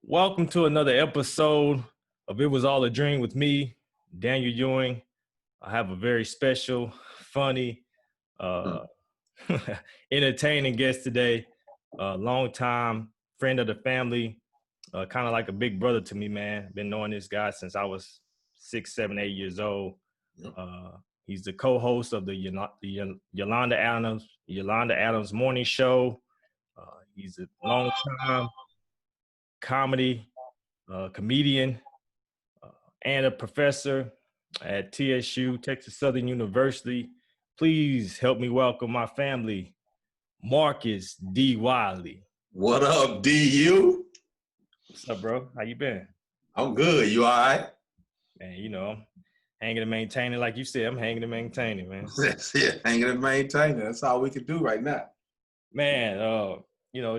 Welcome to another episode of It Was All a Dream with me, Daniel Ewing. I have a very special, funny, entertaining guest today. A long-time friend of the family, kind of like a big brother to me, man. Been knowing this guy since I was 6, 7, 8 years old. He's the co-host of the Yolanda Adams Morning Show. He's a long-time comedy comedian and a professor at TSU, Texas Southern University. Please help me welcome my family, Marcus D Wiley. What up, DU? What's up, bro? How you been? I'm good. You all right? Man, you know, I'm hanging and maintaining. Like you said, I'm hanging and maintaining, man. That's it. Hanging and maintaining. That's all we can do right now. Man,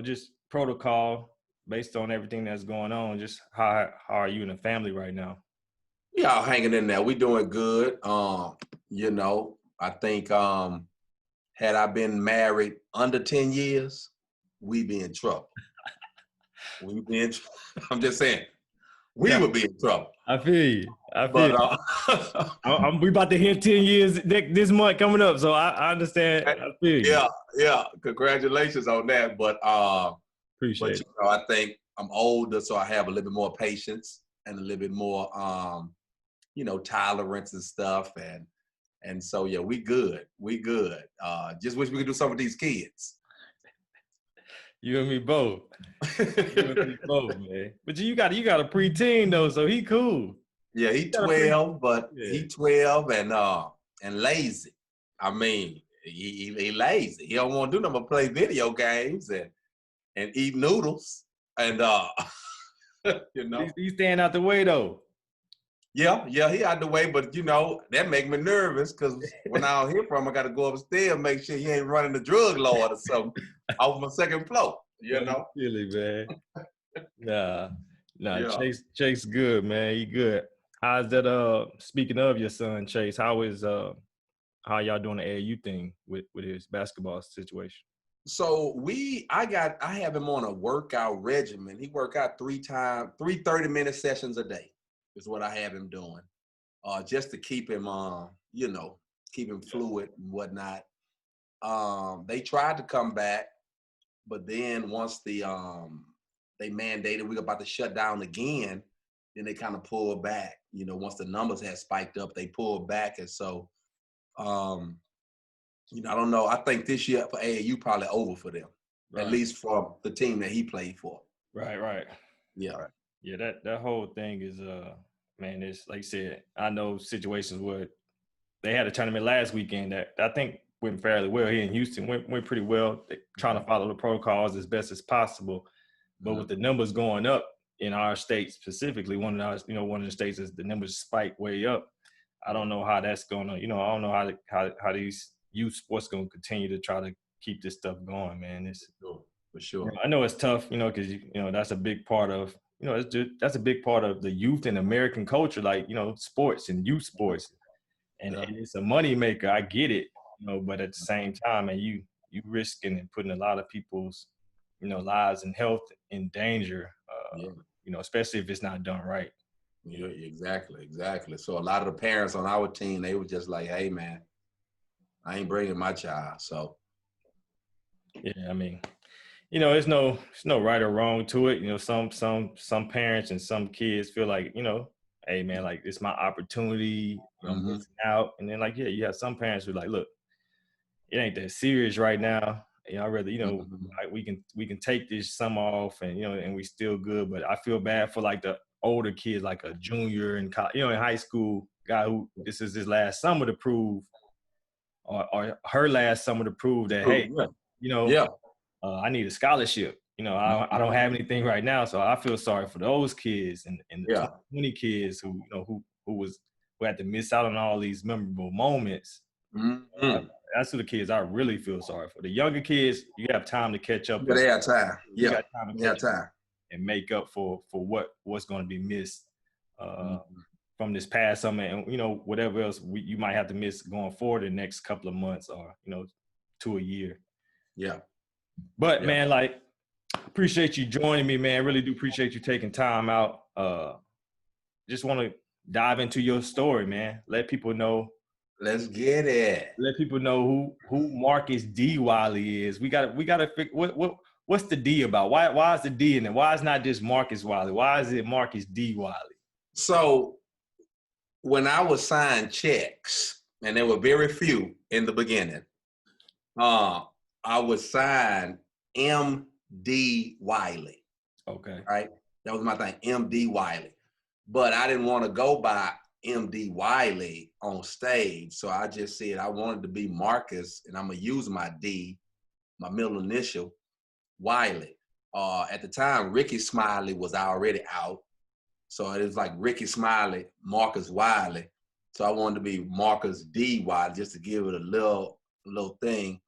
just protocol based on everything that's going on. Just how are you and the family right now? We all hanging in there. We doing good. I think had I been married under 10 years, we'd be in trouble. I'm just saying, we would be in trouble. I feel you. We about to hit 10 years this month coming up, so I understand. I feel you. Yeah. Congratulations on that. But appreciate it. I think I'm older, so I have a little bit more patience and a little bit more, tolerance and stuff. And so, yeah, we good. Just wish we could do something with these kids. You and me both. Man. But you got a preteen though, so he cool. Yeah, he 12, but he 12 and lazy. I mean, he lazy. He don't want to do nothing but play video games and eat noodles. And he's staying out the way though. Yeah, he out the way, but that make me nervous because when I don't hear from him, I got to go upstairs and make sure he ain't running the drug lord or something off my second floor. Really, man. Nah. Chase good, man. He good. How's that? Speaking of your son, Chase, how y'all doing the AAU thing with his basketball situation? So I have him on a workout regimen. He work out 3 30-minute sessions a day is what I have him doing. Just to keep him keep him fluid and whatnot. They tried to come back, but then once they mandated we're about to shut down again, then they kind of pulled back. Once the numbers had spiked up, they pulled back. And so I don't know. I think this year for AAU probably over for them, right. At least for the team that he played for. Right. Yeah. Yeah, that whole thing is, man, it's like you said, I know situations where they had a tournament last weekend that I think went fairly well here in Houston, went pretty well. They're trying to follow the protocols as best as possible. But with the numbers going up in our state specifically, one of the states is the numbers spike way up. I don't know how that's going to, I don't know how these youth sports going to continue to try to keep this stuff going, man. It's for sure. I know it's tough, because that's a big part of that's a big part of the youth and American culture, like sports and youth sports, and it's a money maker. I get it, but at the same time, and you risking and putting a lot of people's lives and health in danger, especially if it's not done right. Yeah, exactly. So a lot of the parents on our team, they were just like, "Hey, man, I ain't bringing my child." So, yeah, I mean, it's no right or wrong to it. Some parents and some kids feel like, hey, man, like it's my opportunity. I'm missing out, and then you have some parents who are like, look, it ain't that serious right now. I'd rather, we can take this summer off and, and we still good. But I feel bad for like the older kids, like a junior in college, in high school, guy who this is his last summer to prove, or her last summer to prove that, hey, I need a scholarship. I don't have anything right now. So I feel sorry for those kids and the 20 kids who had to miss out on all these memorable moments. That's who the kids I really feel sorry for. The younger kids, you have time to catch up. They have time. You got time to catch up and make up for what's going to be missed from this past summer and, whatever else you might have to miss going forward the next couple of months or, to a year. Yeah. But man, like Appreciate you joining me, man. Really do appreciate you taking time out. Just want to dive into your story, man. Let people know. Let's get it. Let people know who Marcus D Wiley is. We gotta figure what's the D about? Why is the D in it? Why is not just Marcus Wiley? Why is it Marcus D Wiley? So when I was signing checks, and there were very few in the beginning, I was signed M.D. Wiley. Okay. Right? That was my thing, M.D. Wiley. But I didn't want to go by M.D. Wiley on stage. So I just said I wanted to be Marcus, and I'm going to use my D, my middle initial, Wiley. At the time, Ricky Smiley was already out. So it was like Ricky Smiley, Marcus Wiley. So I wanted to be Marcus D. Wiley just to give it a little thing.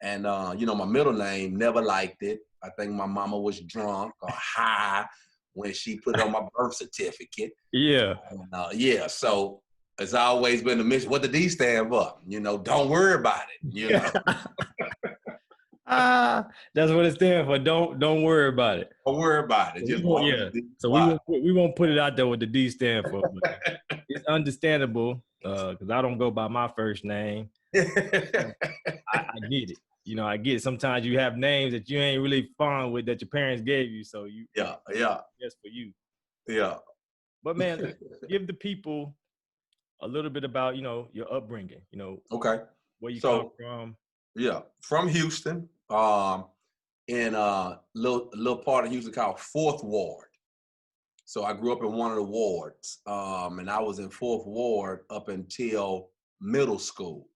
And, my middle name, never liked it. I think my mama was drunk or high when she put it on my birth certificate. Yeah. And, so it's always been the mission. What the D stand for? Don't worry about it. That's what it stands for. Don't worry about it. Don't worry about it. Just So we won't put it out there what the D stand for. It's understandable because I don't go by my first name. I get it. I get it. Sometimes you have names that you ain't really fond with that your parents gave you. So you that's for you. Yeah. But man, give the people a little bit about your upbringing. Okay. Where you come from. Yeah, from Houston. In a little part of Houston called 4th Ward. So I grew up in one of the wards, and I was in 4th Ward up until middle school.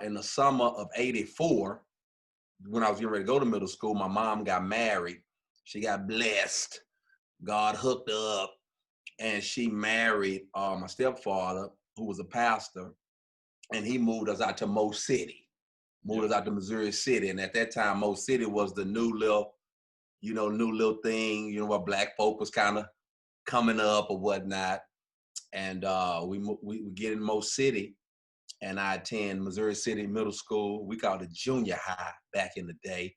In the summer of '84, when I was getting ready to go to middle school, my mom got married. She got blessed. God hooked her up, and she married my stepfather, who was a pastor, and he moved us out to Mo City. Moved us out to Missouri City. And at that time, Mo City was the new little thing, where black folk was kind of coming up or whatnot. And we get in Mo City, and I attend Missouri City Middle School. We called it junior high back in the day.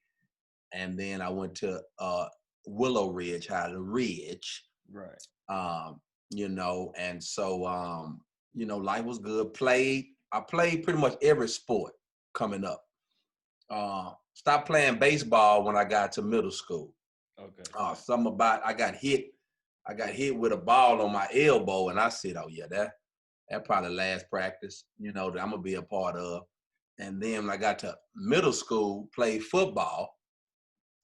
And then I went to Willow Ridge High, the Ridge. Right. And so, life was good. I played pretty much every sport coming up. Stopped playing baseball when I got to middle school. Okay. Something about I got hit with a ball on my elbow, and I said, "Oh yeah, that probably last practice, that I'm gonna be a part of." And then when I got to middle school, played football.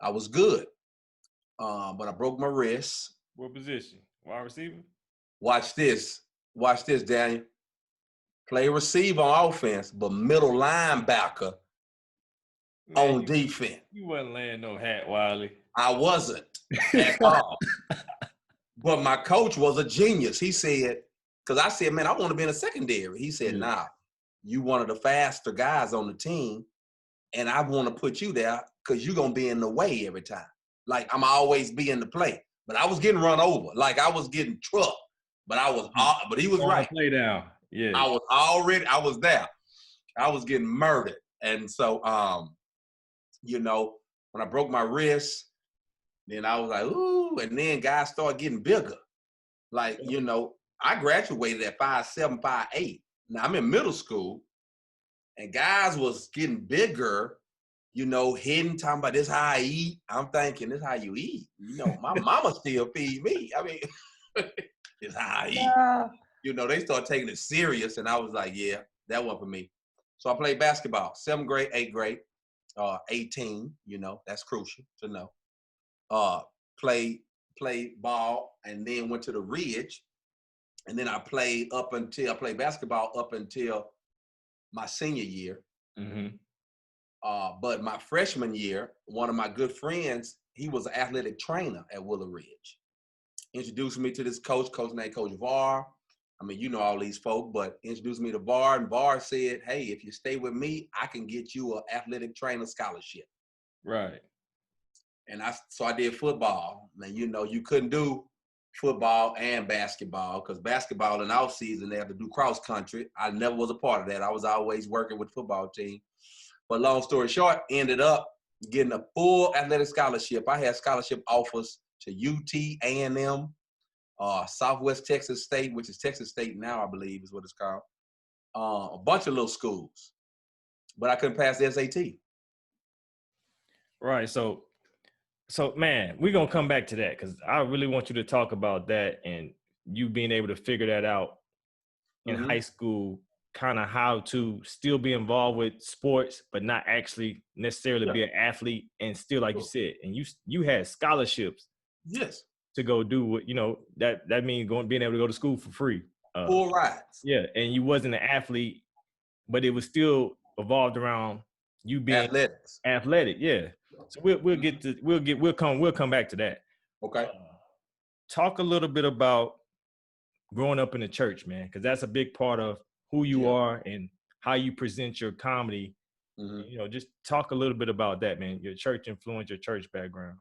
I was good, but I broke my wrist. What position? Wide receiver? Watch this, Daniel. Play receiver on offense, but middle linebacker on defense. You wasn't laying no hat, Wiley. I wasn't at all. But my coach was a genius. He said, because I said, man, I want to be in a secondary. He said, nah, you one of the faster guys on the team, and I want to put you there because you're going to be in the way every time. Like, I'm always be in the play. But I was getting run over. Like, I was getting trucked. But but he was right. Play down. Yeah. I was there. I was getting murdered. And so, when I broke my wrist, then I was like, ooh, and then guys started getting bigger. Like, I graduated at 5'7", 5'8". Now I'm in middle school, and guys was getting bigger, hitting, talking about this how I eat. I'm thinking, this how you eat. My mama still feed me. I mean, this how I eat. They started taking it serious, and I was like, yeah, that wasn't for me. So I played basketball, 7th grade, 8th grade, 18, that's crucial to know. Played ball, and then went to the Ridge, and then I played basketball up until my senior year. Mm-hmm. But my freshman year, one of my good friends, he was an athletic trainer at Willow Ridge. Introduced me to this coach named Coach Var. I mean, all these folk, but introduced me to Var, and Var said, hey, if you stay with me, I can get you an athletic trainer scholarship. Right. And so I did football. And you couldn't do football and basketball, because basketball in off season, they have to do cross country. I never was a part of that. I was always working with the football team. But long story short, ended up, getting a full athletic scholarship. I had scholarship offers to UT, A&M, Southwest Texas State, which is Texas State now, I believe is what it's called. A bunch of little schools, but I couldn't pass the SAT. Right. So man, we're going to come back to that because I really want you to talk about that and you being able to figure that out in high school, kind of how to still be involved with sports, but not actually necessarily be an athlete. And still, like you said, and you had scholarships. Yes. To go do what, that means being able to go to school for free. Full rides. Yeah. And you wasn't an athlete, but it was still evolved around you being athletic. Yeah. So we'll come back to that. Okay. Talk a little bit about growing up in the church, man, because that's a big part of who you are and how you present your comedy. Just talk a little bit about that, man. Your church influence, your church background.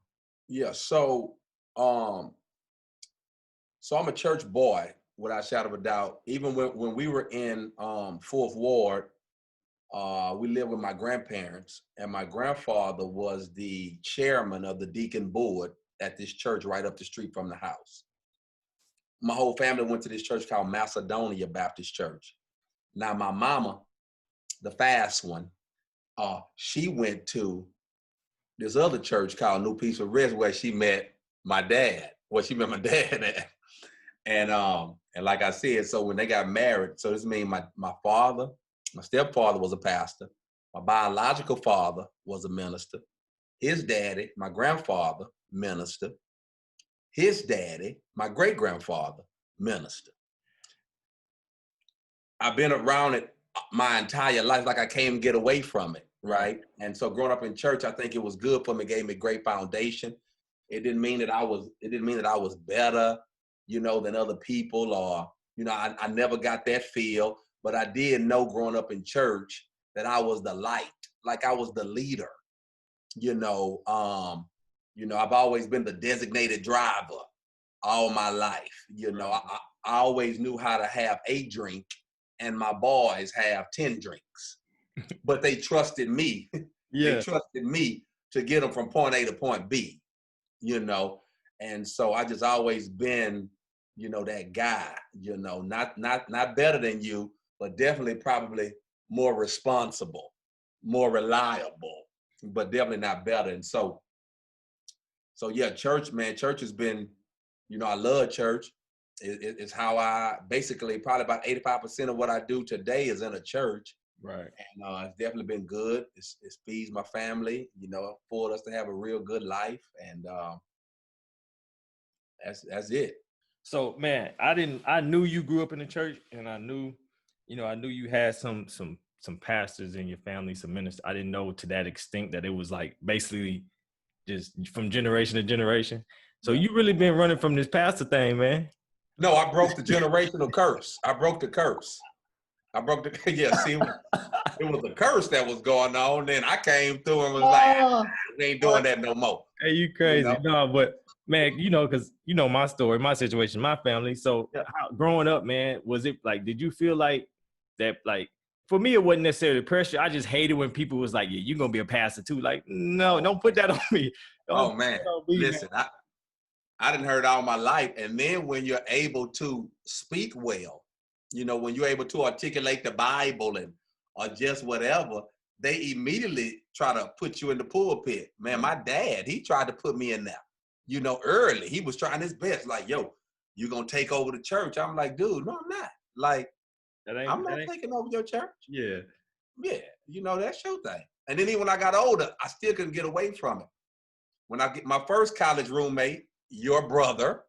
Yeah. So I'm a church boy without a shadow of a doubt. Even when we were in Fourth Ward, we lived with my grandparents, and my grandfather was the chairman of the deacon board at this church right up the street from the house. My whole family went to this church called Macedonia Baptist Church. Now my mama, the fast one, she went to this other church called New Peace of Rest where she met my dad. Well, she met my dad at. And like I said, so when they got married, so this means my father, my stepfather was a pastor. My biological father was a minister. His daddy, my grandfather, minister. His daddy, my great-grandfather, minister. I've been around it my entire life, like I can't get away from it, right? And so growing up in church, I think it was good for me, gave me a great foundation. It didn't mean that I was better, than other people, or, I never got that feel, but I did know growing up in church that I was the light, like I was the leader, I've always been the designated driver all my life. I always knew how to have a drink and my boys have 10 drinks, but they trusted me. They trusted me to get them from point A to point B, and so I just always been, that guy, not better than you, but definitely probably more responsible, more reliable, but definitely not better. And so yeah, church, man, church has been, I love church. It's how I basically probably about 85% of what I do today is in a church. Right. And it's definitely been good. It feeds my family, afford us to have a real good life. And that's it. So man, I knew you grew up in the church, and I knew you had some pastors in your family, some ministers. I didn't know to that extent that it was like basically just from generation to generation. So you really been running from this pastor thing, man. No, I broke the generational curse. I broke the curse. See, it was a curse that was going on. Then I came through and was like, we ain't doing that no more. Hey, you crazy. No, but man, because my story, my situation, my family. So growing up, man, was it like, did you feel like that, like, for me, it wasn't necessarily pressure. I just hated when people was like, yeah, you're going to be a pastor too. Like, no, don't put that on me. Listen, I didn't heard all my life. And then when you're able to speak well, when you're able to articulate the Bible or just whatever, they immediately try to put you in the pulpit. Man, my dad, he tried to put me in there, early. He was trying his best, like, yo, you're going to take over the church. I'm like, dude, no, I'm not. Like, I'm not taking over your church. Yeah. Yeah, that's your thing. And then even when I got older, I still couldn't get away from it. When I get my first college roommate, your brother,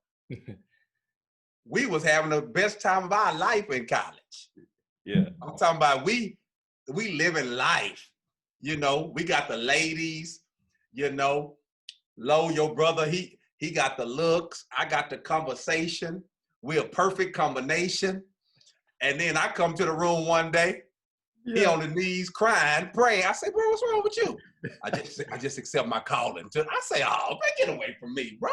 we was having the best time of our life in college. Yeah. I'm talking about we living life. We got the ladies, Lo, your brother, he got the looks, I got the conversation. We're a perfect combination. And then I come to the room one day, he on the knees crying, praying. I say, bro, what's wrong with you? I just accept my calling. I say, oh, man, get away from me, bro.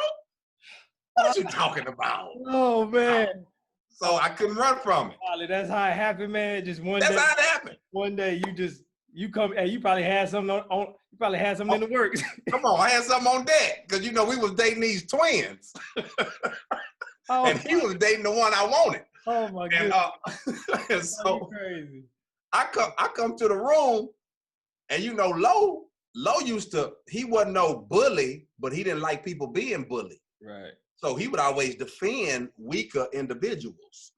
What you talking about? Oh, man. So I couldn't run from it. That's how it happened, man. Just one day. That's how it happened. One day you just you probably had something you probably had something in the works. Come on, I had something on deck because we was dating these twins, and he was dating the one I wanted. Oh my goodness! And so crazy. I come to the room, and Lo used to. He wasn't no bully, but he didn't like people being bullied. Right. So he would always defend weaker individuals,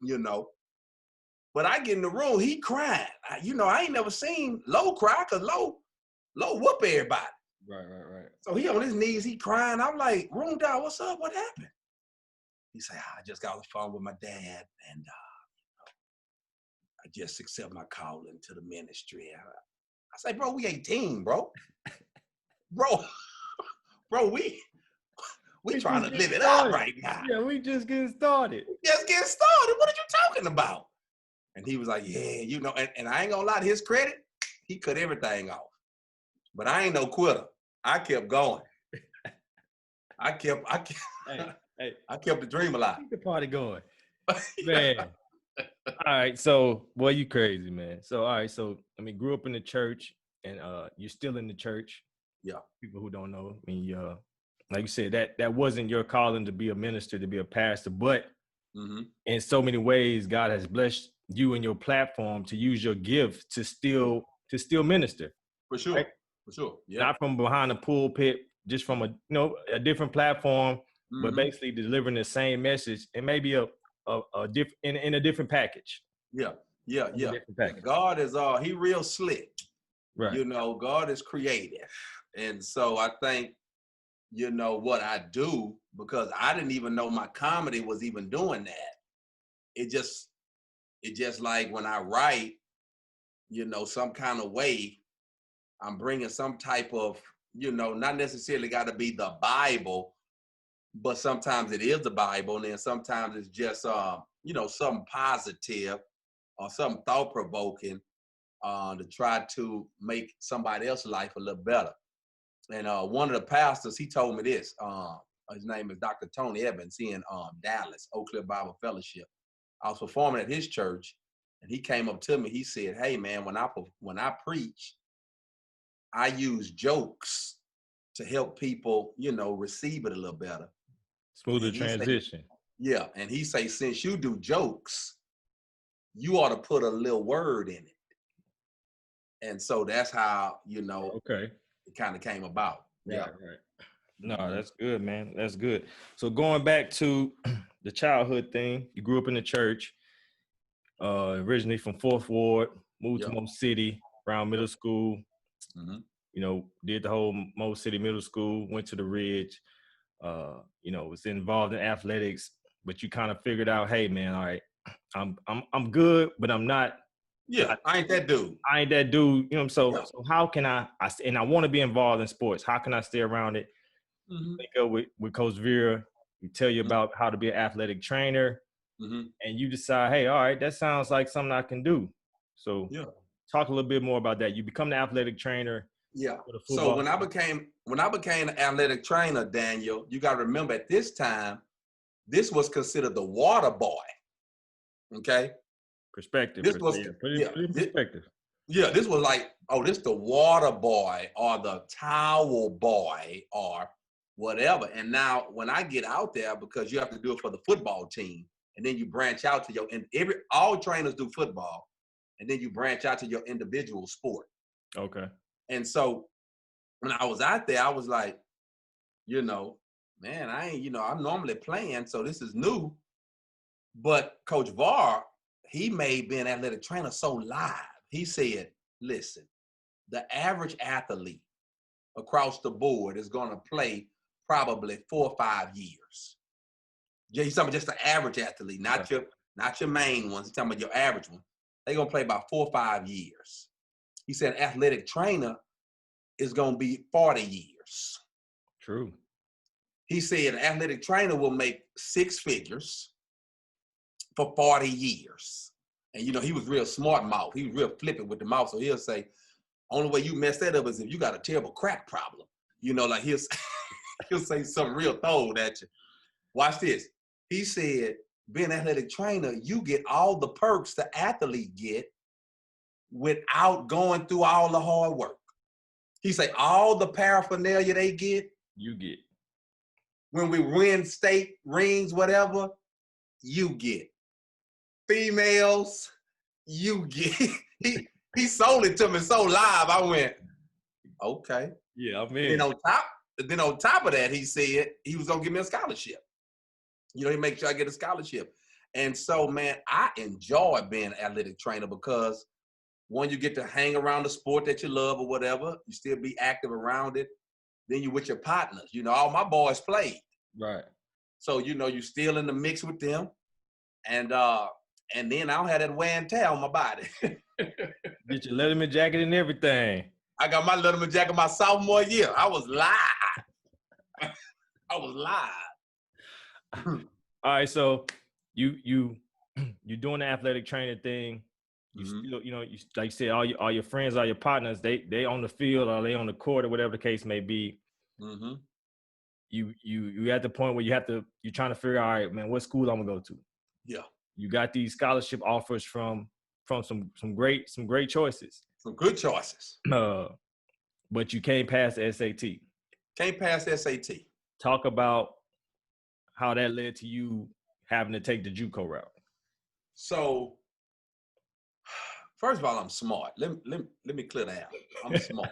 But I get in the room, he crying. I ain't never seen Lo cry because Lo whoop everybody. Right. So he on his knees, he crying. I'm like, room down, what's up? What happened? He said, I just got on the phone with my dad and I just accept my calling to the ministry. I say, bro, we 18, bro. bro, we trying to live it out right now. Yeah, we just getting started. Just getting started. What are you talking about? And he was like, yeah, and I ain't gonna lie to his credit, he cut everything off. But I ain't no quitter. I kept going. I kept the dream alive. Keep the party going. Man. All right, so boy, you crazy, man. So all right, so grew up in the church and you're still in the church. Yeah. People who don't know, like you said, that wasn't your calling to be a minister, to be a pastor, but in so many ways, God has blessed you and your platform to use your gift to still minister. For sure. Right? For sure. Yeah. Not from behind the pulpit, just from a different platform, but basically delivering the same message and maybe a different in a different package. Yeah. God is he real slick. Right. God is creative. And so I think, what I do, because I didn't even know my comedy was even doing that. It just like when I write, some kind of way, I'm bringing some type of, not necessarily got to be the Bible, but sometimes it is the Bible. And then sometimes it's just, something positive or something thought-provoking to try to make somebody else's life a little better. And one of the pastors, he told me this. His name is Dr. Tony Evans. He in Dallas, Oak Cliff Bible Fellowship. I was performing at his church, and he came up to me. He said, "Hey, man, when I preach, I use jokes to help people, receive it a little better. Smoother transition." Yeah, and he say, since you do jokes, you ought to put a little word in it. And so that's how, okay, it kind of came about. Yeah. Right. No, that's good, man. That's good. So going back to the childhood thing, you grew up in the church, originally from 4th Ward, moved to Mo City, Brown Middle School, did the whole Mo City Middle School, went to the Ridge, was involved in athletics, but you kind of figured out, hey, man, all right, I'm good, but I'm not. Yeah, I ain't that dude. So how can I want to be involved in sports. How can I stay around it? Link up with Coach Vera, we tell you about how to be an athletic trainer, and you decide, hey, all right, that sounds like something I can do. So talk a little bit more about that. You become the athletic trainer. Yeah. So when I became an athletic trainer, Daniel, you got to remember at this time, this was considered the water boy. Okay. Perspective. This was perspective. This was like, this the water boy or the towel boy or whatever. And now when I get out there, because you have to do it for the football team, and then you branch out to all trainers do football, and then you branch out to your individual sport. Okay. And so when I was out there, I was like, man, I ain't, I'm normally playing, so this is new. But Coach Var, he made being an athletic trainer so live. He said, listen, the average athlete across the board is going to play probably 4 or 5 years. He's talking about just the average athlete, not your main ones. He's talking about your average one. They're going to play about 4 or 5 years. He said athletic trainer is going to be 40 years. True. He said an athletic trainer will make 6 figures for 40 years. And, he was real smart mouth. He was real flippant with the mouth. So he'll say, only way you mess that up is if you got a terrible crack problem. Like he'll say something real thrown at you. Watch this. He said, being an athletic trainer, you get all the perks the athlete get without going through all the hard work. He say all the paraphernalia they get, you get. When we win state rings, whatever, you get. Females, you get. He sold it to me so live. I went, okay. Yeah, I mean. Then on top of that, he said he was gonna give me a scholarship. You know, he make sure I get a scholarship. And so, man, I enjoy being an athletic trainer because one, you get to hang around the sport that you love or whatever. You still be active around it. Then you with your partners. You know, all my boys played. Right. So, you know, you still in the mix with them. And then I don't have that wear and tear on my body. Get your Letterman jacket and everything. I got my Letterman jacket my sophomore year. I was live. All right, so you doing the athletic training thing. You still, you know, you like you said, all your friends, all your partners, they on the field or they on the court or whatever the case may be. Mm-hmm. You at the point where you're trying to figure out, all right, man, what school I'm gonna go to. Yeah. You got these scholarship offers from some great choices. Some good choices. But you can't pass the SAT. Can't pass the SAT. Talk about how that led to you having to take the JUCO route. So, first of all, I'm smart. Let me clear that out. I'm smart.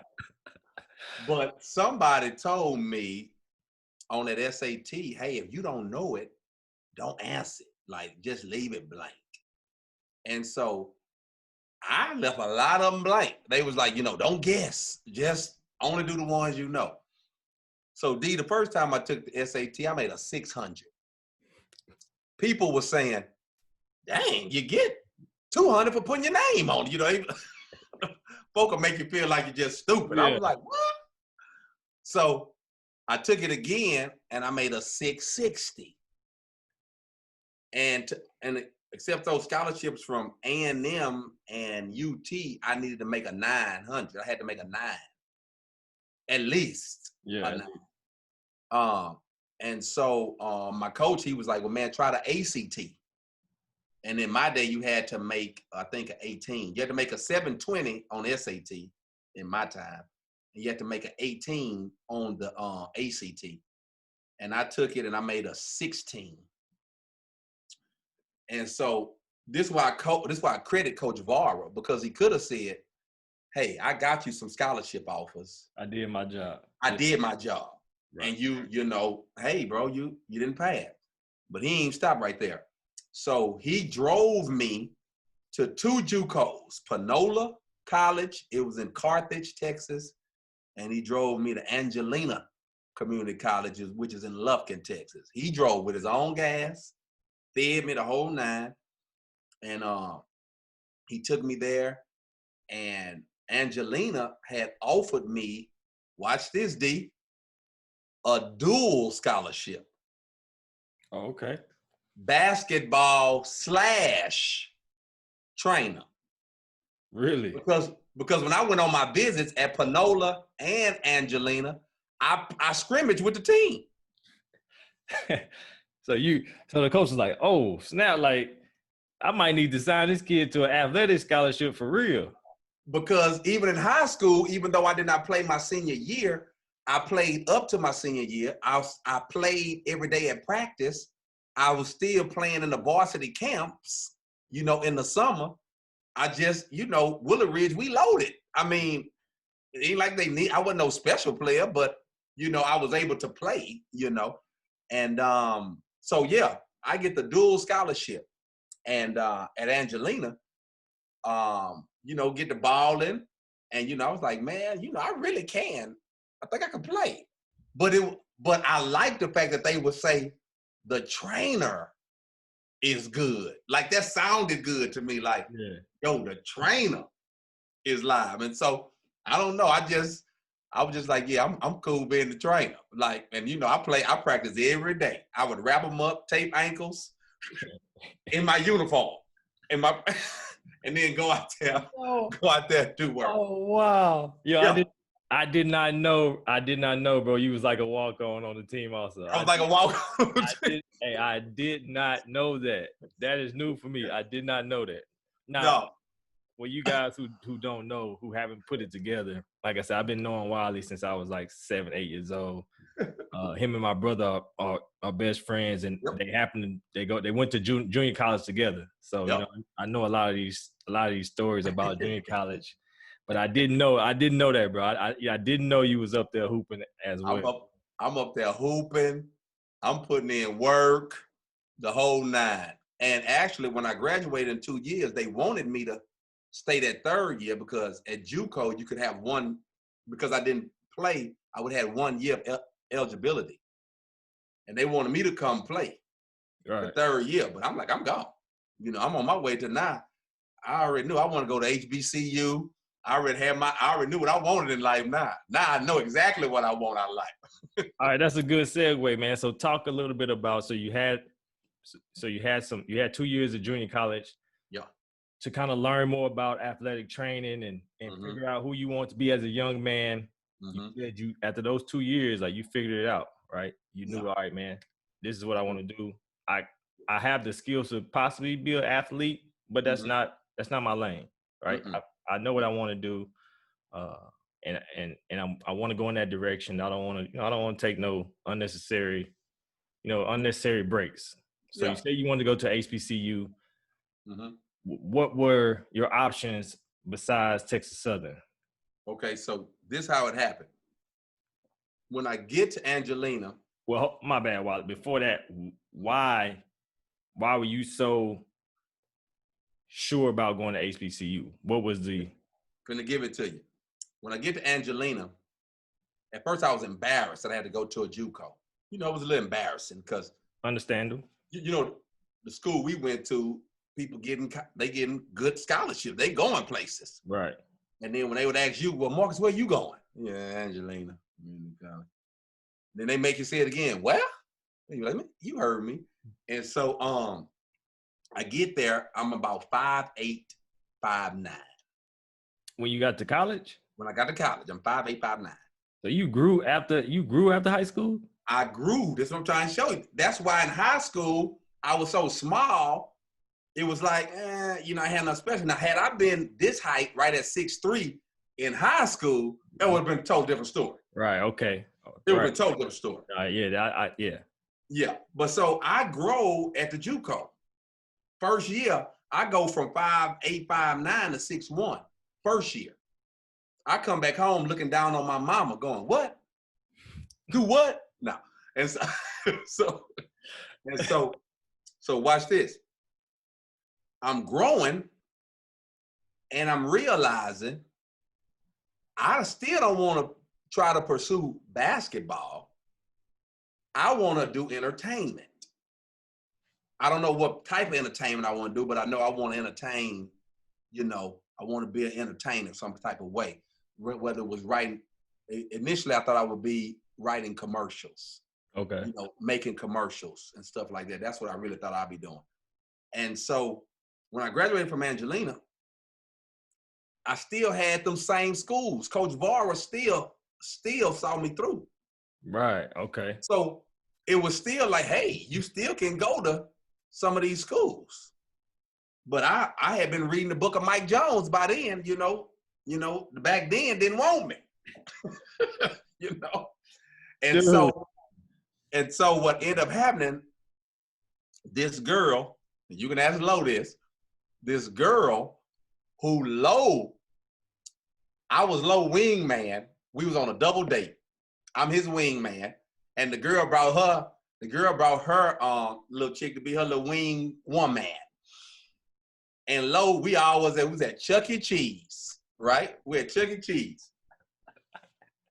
But somebody told me on that SAT, hey, if you don't know it, don't answer it. Like, just leave it blank. And so I left a lot of them blank. They was like, you know, don't guess. Just only do the ones you know. So, D, the first time I took the SAT, I made a 600. People were saying, dang, you get 200 for putting your name on it. You know, folk will make you feel like you're just stupid. Yeah. I was like, what? So I took it again, and I made a 660. And except those scholarships from A&M and UT, I needed to make a 900. I had to make a 9, at least. Yeah. A 9. And so my coach, he was like, well, man, try the ACT. And in my day, you had to make, I think, an 18. You had to make a 720 on SAT in my time. And you had to make an 18 on the ACT. And I took it and I made a 16. And so this is why I credit Coach Vara, because he could have said, hey, I got you some scholarship offers. I did my job. Right. And you know, hey, bro, you didn't pass. But he ain't stopped right there. So he drove me to 2 JUCOs, Panola College. It was in Carthage, Texas. And he drove me to Angelina Community College, which is in Lufkin, Texas. He drove with his own gas, fed me the whole 9. And he took me there. And Angelina had offered me, watch this, D, a dual scholarship. Oh, okay. Basketball / trainer. Really? Because when I went on my visits at Panola and Angelina, I scrimmaged with the team. So the coach was like, oh, snap, like, I might need to sign this kid to an athletic scholarship for real. Because even in high school, even though I did not play my senior year, I played up to my senior year. I played every day at practice. I was still playing in the varsity camps, you know, in the summer. I just, you know, Willow Ridge, we loaded. I mean, it ain't like I wasn't no special player, but, you know, I was able to play, you know. And so, yeah, I get the dual scholarship. And at Angelina, you know, get the ball in. And, you know, I was like, man, you know, I really can. I think I can play. But I like the fact that they would say the trainer is good. Like, that sounded good to me. Like, yeah. Yo, the trainer is live. And so, I don't know. I was just like, yeah, I'm cool being the trainer. Like, and you know, I practice every day. I would wrap them up, tape ankles in my uniform, and then go out there and do work. Oh wow. Yeah. I did not know, bro. You was like a walk-on on the team also. I was like a walk-on. I did not know that. That is new for me. I did not know that. Now, no. Well, you guys who don't know, who haven't put it together, like I said, I've been knowing Wiley since I was like 7, 8 years old. Him and my brother are best friends, and Yep. they went to junior college together. So Yep. I know a lot of these stories about junior college, but I didn't know that, bro. I didn't know you was up there hooping as well. I'm up there hooping. I'm putting in work, the whole nine. And actually, when I graduated in 2 years, they wanted me to stay that third year because at JUCO you could have one. Because I didn't play, I would have 1 year of eligibility, and they wanted me to come play the third year. But I'm like, I'm gone. I'm on my way to now. I already knew I want to go to HBCU. I already knew what I wanted in life now. Now I know exactly what I want out of life. All right, that's a good segue, man. So talk a little bit about, you had 2 years of junior college. Yeah. To kind of learn more about athletic training and figure out who you want to be as a young man. You said after those 2 years, like, you figured it out, right? You knew, all right, man, this is what I want to do. I have the skills to possibly be an athlete, but that's not my lane, right? I know what I want to do, and I want to go in that direction. I don't want to take no unnecessary breaks. So you say you want to go to HBCU. What were your options besides Texas Southern? Okay, so this is how it happened. When I get to Angelina. Well, my bad, Wally. Before that, why were you so sure about going to HBCU? What was the? Gonna give it to you. When I get to Angelina, at first I was embarrassed that I had to go to a JUCO. It was a little embarrassing because. Understandable. The school we went to, people getting good scholarships. They going places. Right. And then when they would ask you, well, Marcus, where you going? Yeah, Angelina. Then they make you say it again. Well, you're like, you heard me. And so I get there, I'm about 5'8", 5'9". When you got to college? When I got to college, I'm 5'8", 5'9". So you grew after high school? I grew. That's what I'm trying to show you. That's why in high school, I was so small. It was like, I had nothing special. Now, had I been this height, right at 6'3", in high school, that would have been a totally different story. Right, okay. It would have been a totally different story. Yeah. Yeah, but so I grow at the JUCO. First year, I go from 5'8", 5'9" to 6'1". First year. I come back home looking down on my mama going, what? Do what? No. And so watch this. I'm growing and I'm realizing I still don't want to try to pursue basketball. I want to do entertainment. I don't know what type of entertainment I want to do, but I know I want to entertain, I want to be an entertainer some type of way. Whether it was writing, initially I thought I would be writing commercials. Okay. Making commercials and stuff like that. That's what I really thought I'd be doing. And so when I graduated from Angelina, I still had them same schools. Coach Vara still saw me through. Right. Okay. So it was still like, hey, you still can go to some of these schools. But I had been reading the book of Mike Jones by then, back then didn't want me. And so what ended up happening, this girl, you can ask Lo this girl who I was Lo wingman. We was on a double date. I'm his wingman. And the girl brought her little chick to be her little wing woman. And Lo, we was at Chuck E. Cheese, right? We're at Chuck E. Cheese.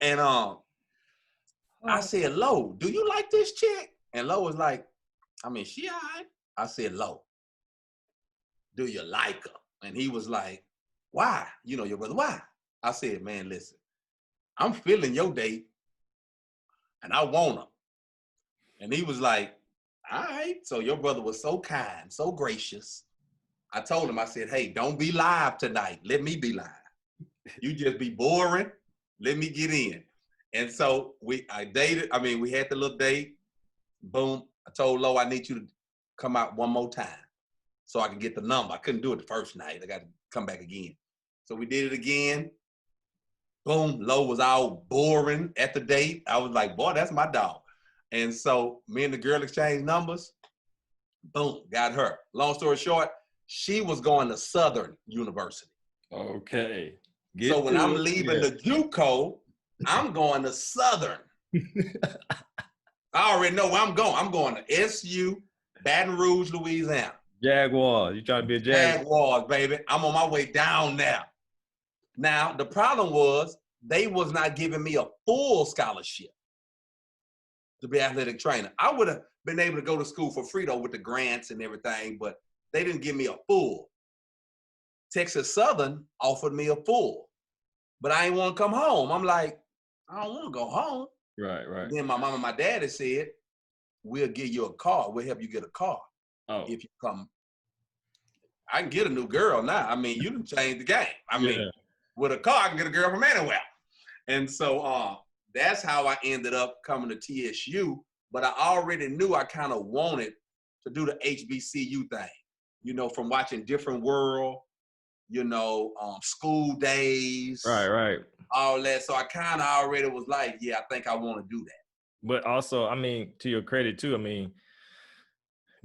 And I said, Lo, do you like this chick? And Lo was like, she all right. I said, Lo, do you like her? And he was like, why? Your brother, why? I said, man, listen, I'm feeling your date and I want her. And he was like, all right. So your brother was so kind, so gracious. I told him, I said, hey, don't be live tonight. Let me be live. You just be boring. Let me get in. And so we had the little date. Boom. I told Lo, I need you to come out one more time. so I could get the number. I couldn't do it the first night. I got to come back again. So we did it again. Boom, Lo was all boring at the date. I was like, boy, that's my dog. And so me and the girl exchanged numbers. Boom, got her. Long story short, she was going to Southern University. Okay. So when I'm leaving the JUCO, I'm going to Southern. I already know where I'm going. I'm going to SU, Baton Rouge, Louisiana. Jaguars. You trying to be a Jaguars, baby. I'm on my way down now. Now, the problem was they was not giving me a full scholarship to be athletic trainer. I would have been able to go to school for free, though, with the grants and everything, but they didn't give me a full. Texas Southern offered me a full, but I ain't want to come home. I'm like, I don't want to go home. Right. Then my mom and my daddy said, we'll give you a car. We'll help you get a car if you come. I can get a new girl now. I mean, you done changed the game. I mean, with a car, I can get a girl from anywhere. And so that's how I ended up coming to TSU. But I already knew I kind of wanted to do the HBCU thing, you know, from watching Different World, you know, School Days. Right. All that. So I kind of already was like, yeah, I think I want to do that. But also, I mean, to your credit too, I mean,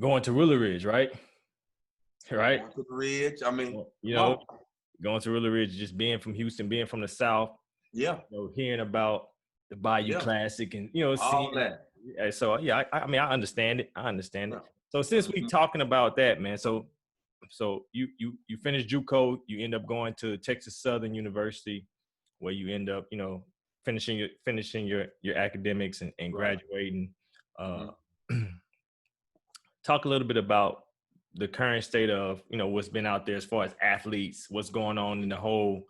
going to Willow Ridge, right? Right? Going to the Ridge. I mean, you know, going to Willow Ridge, just being from Houston, being from the South. Yeah. You know, hearing about the Bayou Classic and, you know, all seeing that. So, yeah, I mean, I understand it. Yeah. So since we talking about that, man, so you finish JUCO, you end up going to Texas Southern University, where you end up, you know, finishing your academics and graduating. Talk a little bit about the current state of, you know, what's been out there as far as athletes, what's going on in the whole,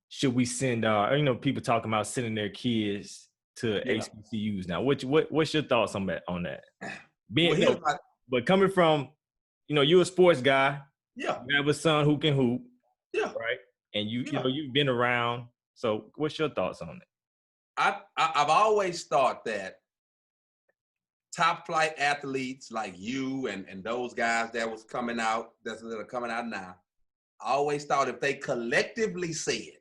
should we send our, you know, people talking about sending their kids to HBCUs now. What's your thoughts on that? But coming from, you know, you're a sports guy. Yeah. You have a son who can hoop. Yeah. Right. And you know, you've been around. So what's your thoughts on it? I've always thought that top flight athletes like you and those guys that was coming out, that are coming out now, I always thought if they collectively said,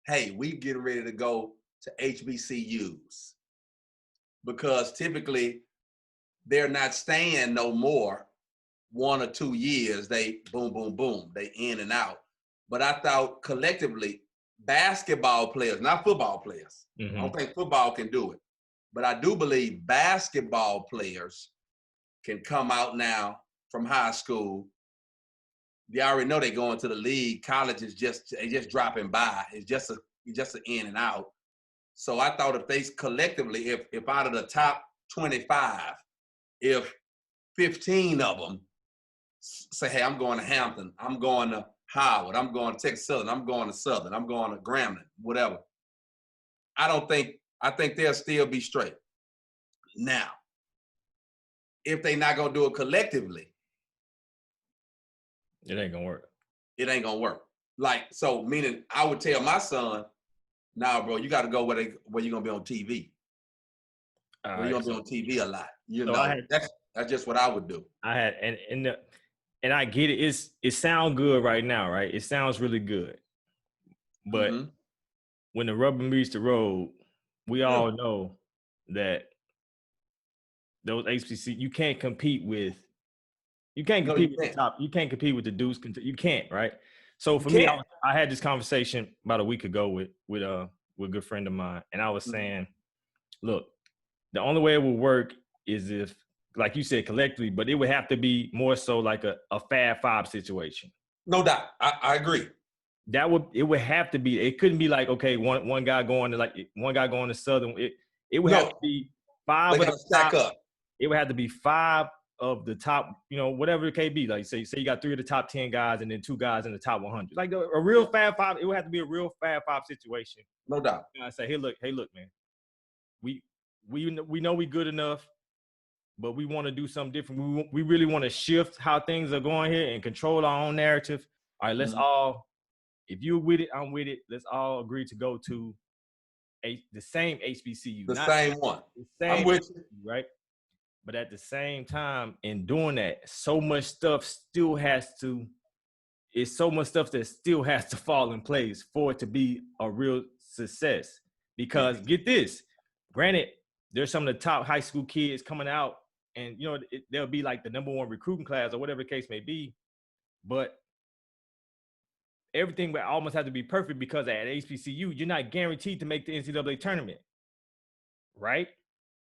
hey, we getting ready to go to HBCUs, because typically they're not staying no more 1 or 2 years. They boom, they in and out. But I thought collectively, basketball players, not football players. I don't think football can do it. But I do believe basketball players can come out now from high school. They already know they're going to the league. College is just dropping by. It's just an in and out. So I thought if they collectively, if out of the top 25, if 15 of them say, hey, I'm going to Hampton, I'm going to Howard, I'm going to Texas Southern, I'm going to Southern, I'm going to Grambling, whatever. I think they'll still be straight. Now, if they not going to do it collectively, it ain't going to work. It ain't going to work. Like, so meaning I would tell my son, nah, bro, you got to go where you're going to be on TV. You're going to be on TV a lot. You know, that's just what I would do. And I get it. It sounds good right now, right? It sounds really good. But when the rubber meets the road, we all know that those HBC, you can't compete with the top. You can't compete with the dudes. You can't, right? So for me, I had this conversation about a week ago with a good friend of mine, and I was saying, look, the only way it will work is if, like you said, collectively, but it would have to be more so like a Fab Five situation. No doubt, I agree. It would have to be. It couldn't be like, okay, one guy going to Southern. It would have to be five. They got to stack up. It would have to be 5 of the top, you know, whatever it can be. Like say you got 3 of the top 10 guys and then 2 guys in the top 100. Like a real Fab Five. It would have to be a real Fab Five situation. No doubt. And I say, hey, look, man, we know we good enough, but we want to do something different. We really want to shift how things are going here and control our own narrative. All right, let's all, if you're with it, I'm with it. Let's all agree to go to the same HBCU. The same one. The same, I'm with you. Right? But at the same time, in doing that, so much stuff still has to, it's so much stuff that still has to fall in place for it to be a real success. Because get this, granted, there's some of the top high school kids coming out and, you know, they'll be like the number one recruiting class or whatever the case may be. But everything would almost have to be perfect because at HBCU, you're not guaranteed to make the NCAA tournament, right?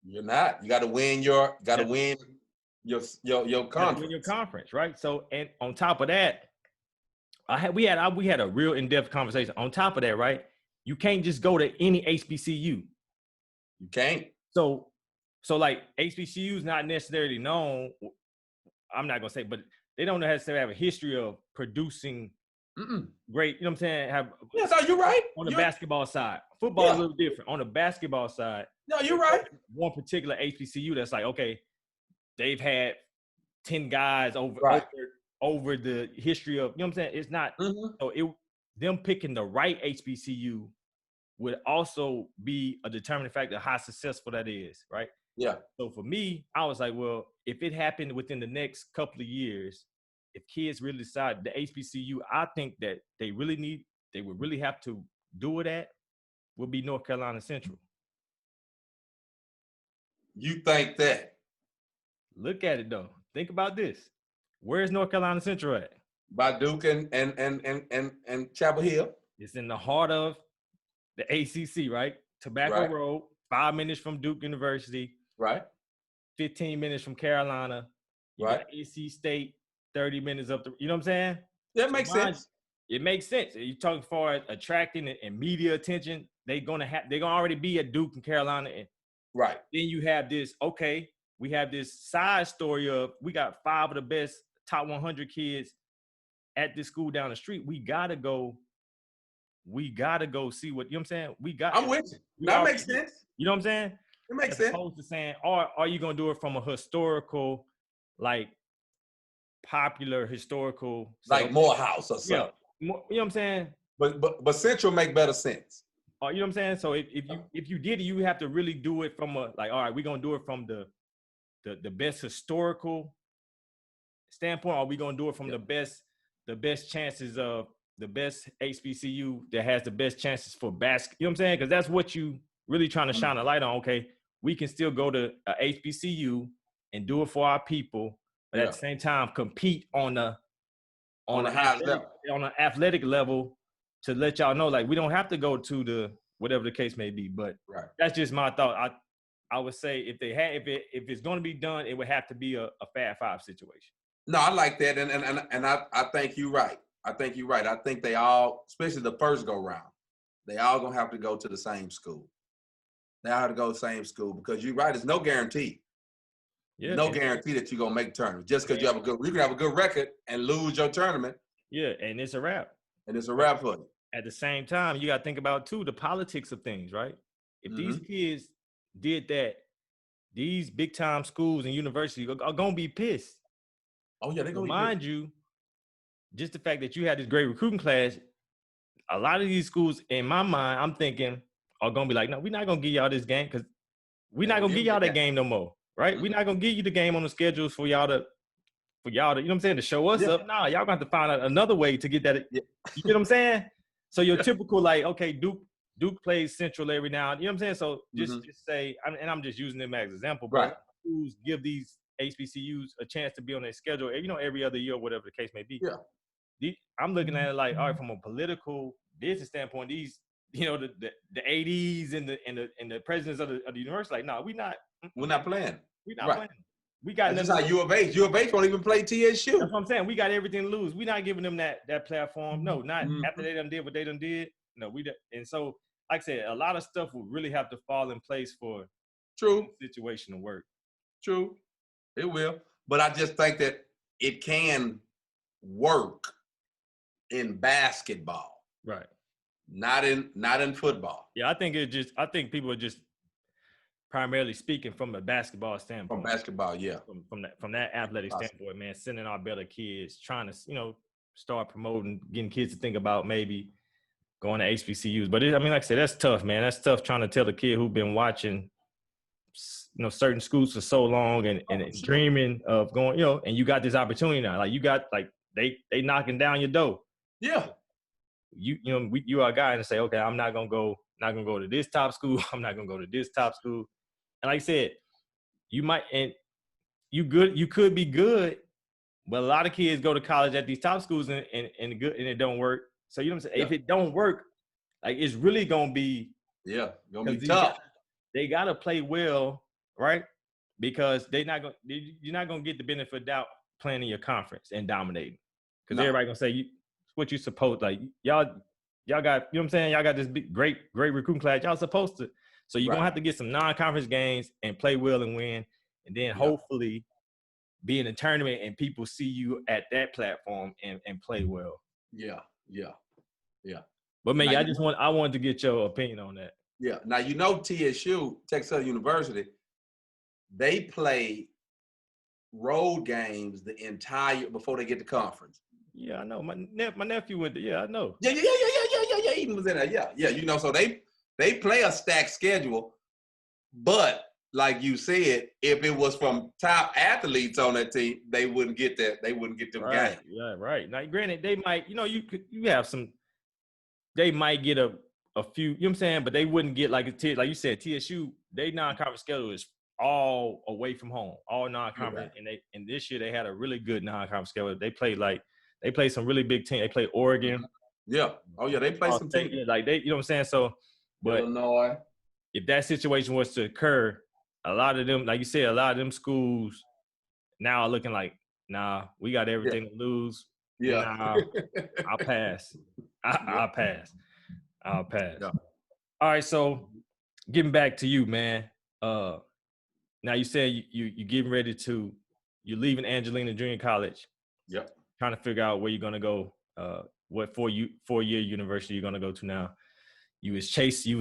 You're not. You got to win your conference. Win your conference, right? So, and on top of that, we had a real in-depth conversation. On top of that, right? You can't just go to any HBCU. You can't. So like HBCUs not necessarily known. I'm not gonna say, but they don't necessarily have a history of producing great. You know what I'm saying? So you're right. On the basketball side, football is a little different. On the basketball side, no, you're right. One particular HBCU that's like, okay, they've had 10 guys over the history of. You know what I'm saying? It's not. So them picking the right HBCU would also be a determining factor of how successful that is, right? Yeah. So for me, I was like, well, if it happened within the next couple of years, if kids really decide the HBCU, I think that they would really have to do it at, would be North Carolina Central. You think that? Look at it though. Think about this. Where's North Carolina Central at? By Duke and Chapel Hill. It's in the heart of the ACC, right? Tobacco Road, 5 minutes from Duke University. Right. 15 minutes from Carolina. You got AC State, 30 minutes up the, you know what I'm saying? That makes sense. It makes sense. You talking for attracting and media attention. They're gonna already be at Duke and Carolina. And right. Then you have this, okay, we have this side story of we got 5 of the best top 100 kids at this school down the street. We gotta go see what, you know what I'm saying? I'm with you. That makes sense. You know what I'm saying? It makes sense. As opposed to saying, are you gonna do it from a historical, like popular historical, like Morehouse or something? Yeah, you know what I'm saying? But Central make better sense. You know what I'm saying? So if you did it, you have to really do it from a, like, all right, we're gonna do it from the best historical standpoint, or are we gonna do it from the best chances of the best HBCU that has the best chances for basket? You know what I'm saying? Because that's what you really trying to shine a light on. Okay, we can still go to a HBCU and do it for our people, but at the same time compete on an athletic level to let y'all know, like, we don't have to go to the whatever the case may be. But that's just my thought. I would say if it's going to be done, it would have to be a Fab Five situation. No, I like that, and I think you're right. I think you're right. I think they all, especially the first go round, they all gonna have to go to the same school. They all have to go to the same school because you're right. There's no guarantee. Yeah, no guarantee that you're gonna make tournament just because you can have a good record and lose your tournament. Yeah, and it's a wrap. And it's a wrap for you. At the same time, you got to think about too the politics of things, right? If these kids did that, these big time schools and universities are gonna be pissed. Oh yeah, they're gonna mind you. Just the fact that you had this great recruiting class, a lot of these schools, in my mind, I'm thinking, are gonna be like, no, we're not gonna give y'all this game because we're not gonna give y'all that game no more, right? We're not gonna give you the game on the schedules for y'all to, you know what I'm saying, to show us up. Nah, y'all gonna have to find out another way to get that. You know what I'm saying? So your typical, like, okay, Duke plays Central every now, you know what I'm saying? So just say, and I'm just using them as an example, but schools give these HBCUs a chance to be on their schedule, you know, every other year, whatever the case may be. Yeah. I'm looking at it like, all right, from a political business standpoint, these, you know, the ADs and the presidents of the university, like, no, we're not playing. We're not playing. We got that's like U of H. U of H won't even play TSU. That's what I'm saying. We got everything to lose. We're not giving them that platform. No, not after they done did what they done did. No, and so, like I said, a lot of stuff will really have to fall in place for the situation to work. True. It will. But I just think that it can work in basketball. Right. Not in football. Yeah, I think people are just primarily speaking from a basketball standpoint. From basketball, yeah. From that athletic standpoint, man, sending our better kids, trying to, you know, start promoting, getting kids to think about maybe going to HBCUs. But like I said, that's tough, man. That's tough trying to tell a kid who's been watching certain schools for so long and dreaming of going, and you got this opportunity now. Like you got they knocking down your door. Yeah. You are a guy and say, okay, I'm not gonna go to this top school. I'm not gonna go to this top school. And like I said, you might, and you could be good, but a lot of kids go to college at these top schools and it don't work. So you know what I'm saying? Yeah. If it don't work, like it's really gonna be gonna be tough. They gotta play well, right? Because you're not gonna get the benefit of doubt playing in your conference and dominating. Because everybody gonna say what you supposed, like y'all got, you know what I'm saying? Y'all got this big, great recruiting class. Y'all supposed to. So you're gonna have to get some non-conference games and play well and win, and then hopefully be in a tournament and people see you at that platform and play well. Yeah. But man, I wanted to get your opinion on that. Yeah. Now TSU, Texas Southern University, they play road games the entire before they get to conference. Yeah, I know. My nephew went to, I know. Yeah. Even was in there. Yeah. So they play a stacked schedule, but like you said, if it was from top athletes on that team, they wouldn't get that. They wouldn't get them games. Yeah, right. Now, granted, they might, you have some. They might get a few. You know what I'm saying? But they wouldn't get like you said, TSU. They non-conference schedule is all away from home, all non-conference. Right. And this year they had a really good non-conference schedule. They played some really big teams. They played Oregon. Yeah. Oh yeah, they played some teams. Like you know what I'm saying? So, but Illinois. If that situation was to occur, a lot of them, like you said, a lot of them schools now are looking like, nah, we got everything to lose. Yeah. Nah, I'll pass. I'll pass. Yeah. All right, so getting back to you, man. Now you said you getting ready to, you're leaving Angelina Junior College. Yep. Trying to figure out where you're gonna go. What four-year university you're gonna go to now. You was chasing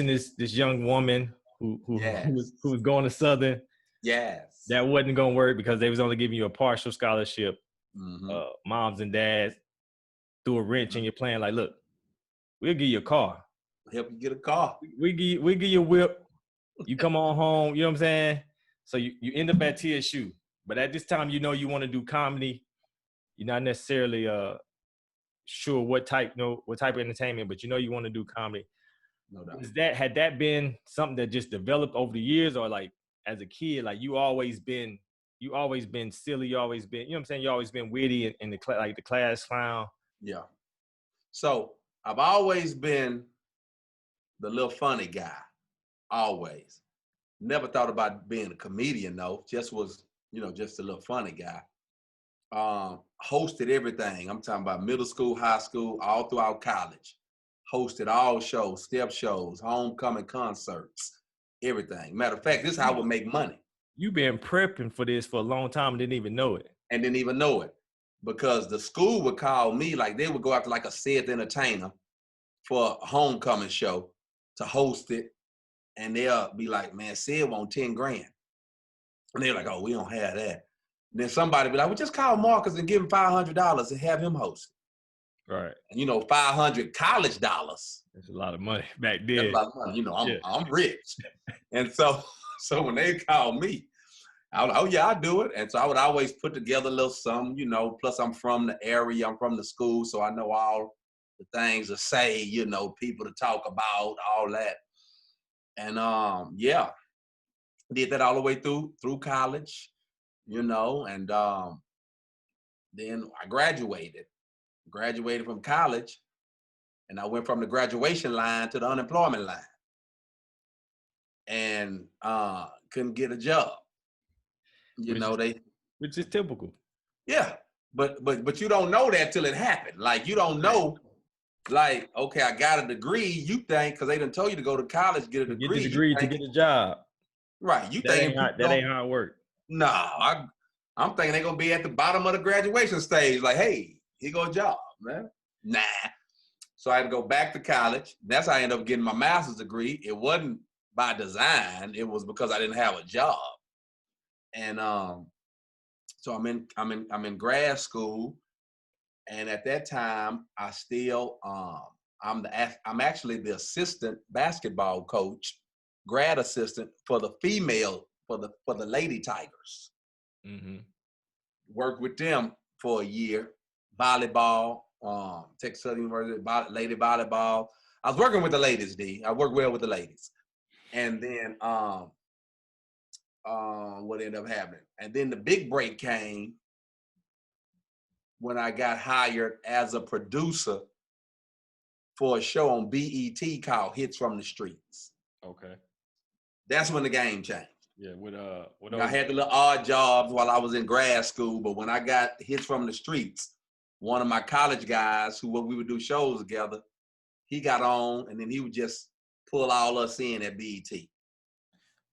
this young woman who was going to Southern. Yes. That wasn't gonna work because they was only giving you a partial scholarship. Mm-hmm. Moms and dads threw a wrench in your plan. Like, look, we'll give you a car. Help you get a car. We give you a whip. You come on home. You know what I'm saying? So you end up at TSU, but at this time, you want to do comedy. You're not necessarily sure what type of entertainment, but you want to do comedy. No doubt. Had that been something that just developed over the years, or like as a kid, like you always been silly, you always been, you know what I'm saying, you always been witty and the class clown? Yeah. So I've always been the little funny guy, always. Never thought about being a comedian though. Just was, just a little funny guy. Hosted everything. I'm talking about middle school, high school, all throughout college. Hosted all shows, step shows, homecoming concerts, everything. Matter of fact, this is how I would make money. You've been prepping for this for a long time and didn't even know it. Because the school would call me, like they would go after like a Seth entertainer for a homecoming show to host it. And they'll be like, man, Seth want 10 grand. And they're like, oh, we don't have that. And then somebody be like, well, just call Marcus and give him $500 and have him host it. Right. And 500 college dollars. That's a lot of money back then. That's a lot of money. I'm rich. And so when they call me, I was like, oh yeah, I'll do it. And so I would always put together a little something, plus I'm from the area, I'm from the school, so I know all the things to say, people to talk about, all that. And did that all the way through college, and then I graduated from college, and I went from the graduation line to the unemployment line, and couldn't get a job. Which is typical. Yeah, but you don't know that till it happened. Like you don't know, like, okay, I got a degree. You think because they done told you to go to college, get a degree. Get the degree to get a job. Right. You think that ain't how it works. No, I'm thinking they're gonna be at the bottom of the graduation stage. Like, hey, here go a job, man. Nah. So I had to go back to college. That's how I ended up getting my master's degree. It wasn't by design. It was because I didn't have a job. And so I'm in grad school, and at that time I still I'm actually the assistant basketball coach grad assistant for the female, for the Lady Tigers. Mm-hmm. Worked with them for a year. Volleyball, Texas Southern University, lady volleyball. I was working with the ladies, D. I work well with the ladies. And then what ended up happening? And then the big break came when I got hired as a producer for a show on BET called Hits from the Streets. Okay. That's when the game changed. Yeah, I had the little odd jobs while I was in grad school, but when I got Hits from the Streets, one of my college guys we would do shows together, he got on, and then he would just pull all us in at BET.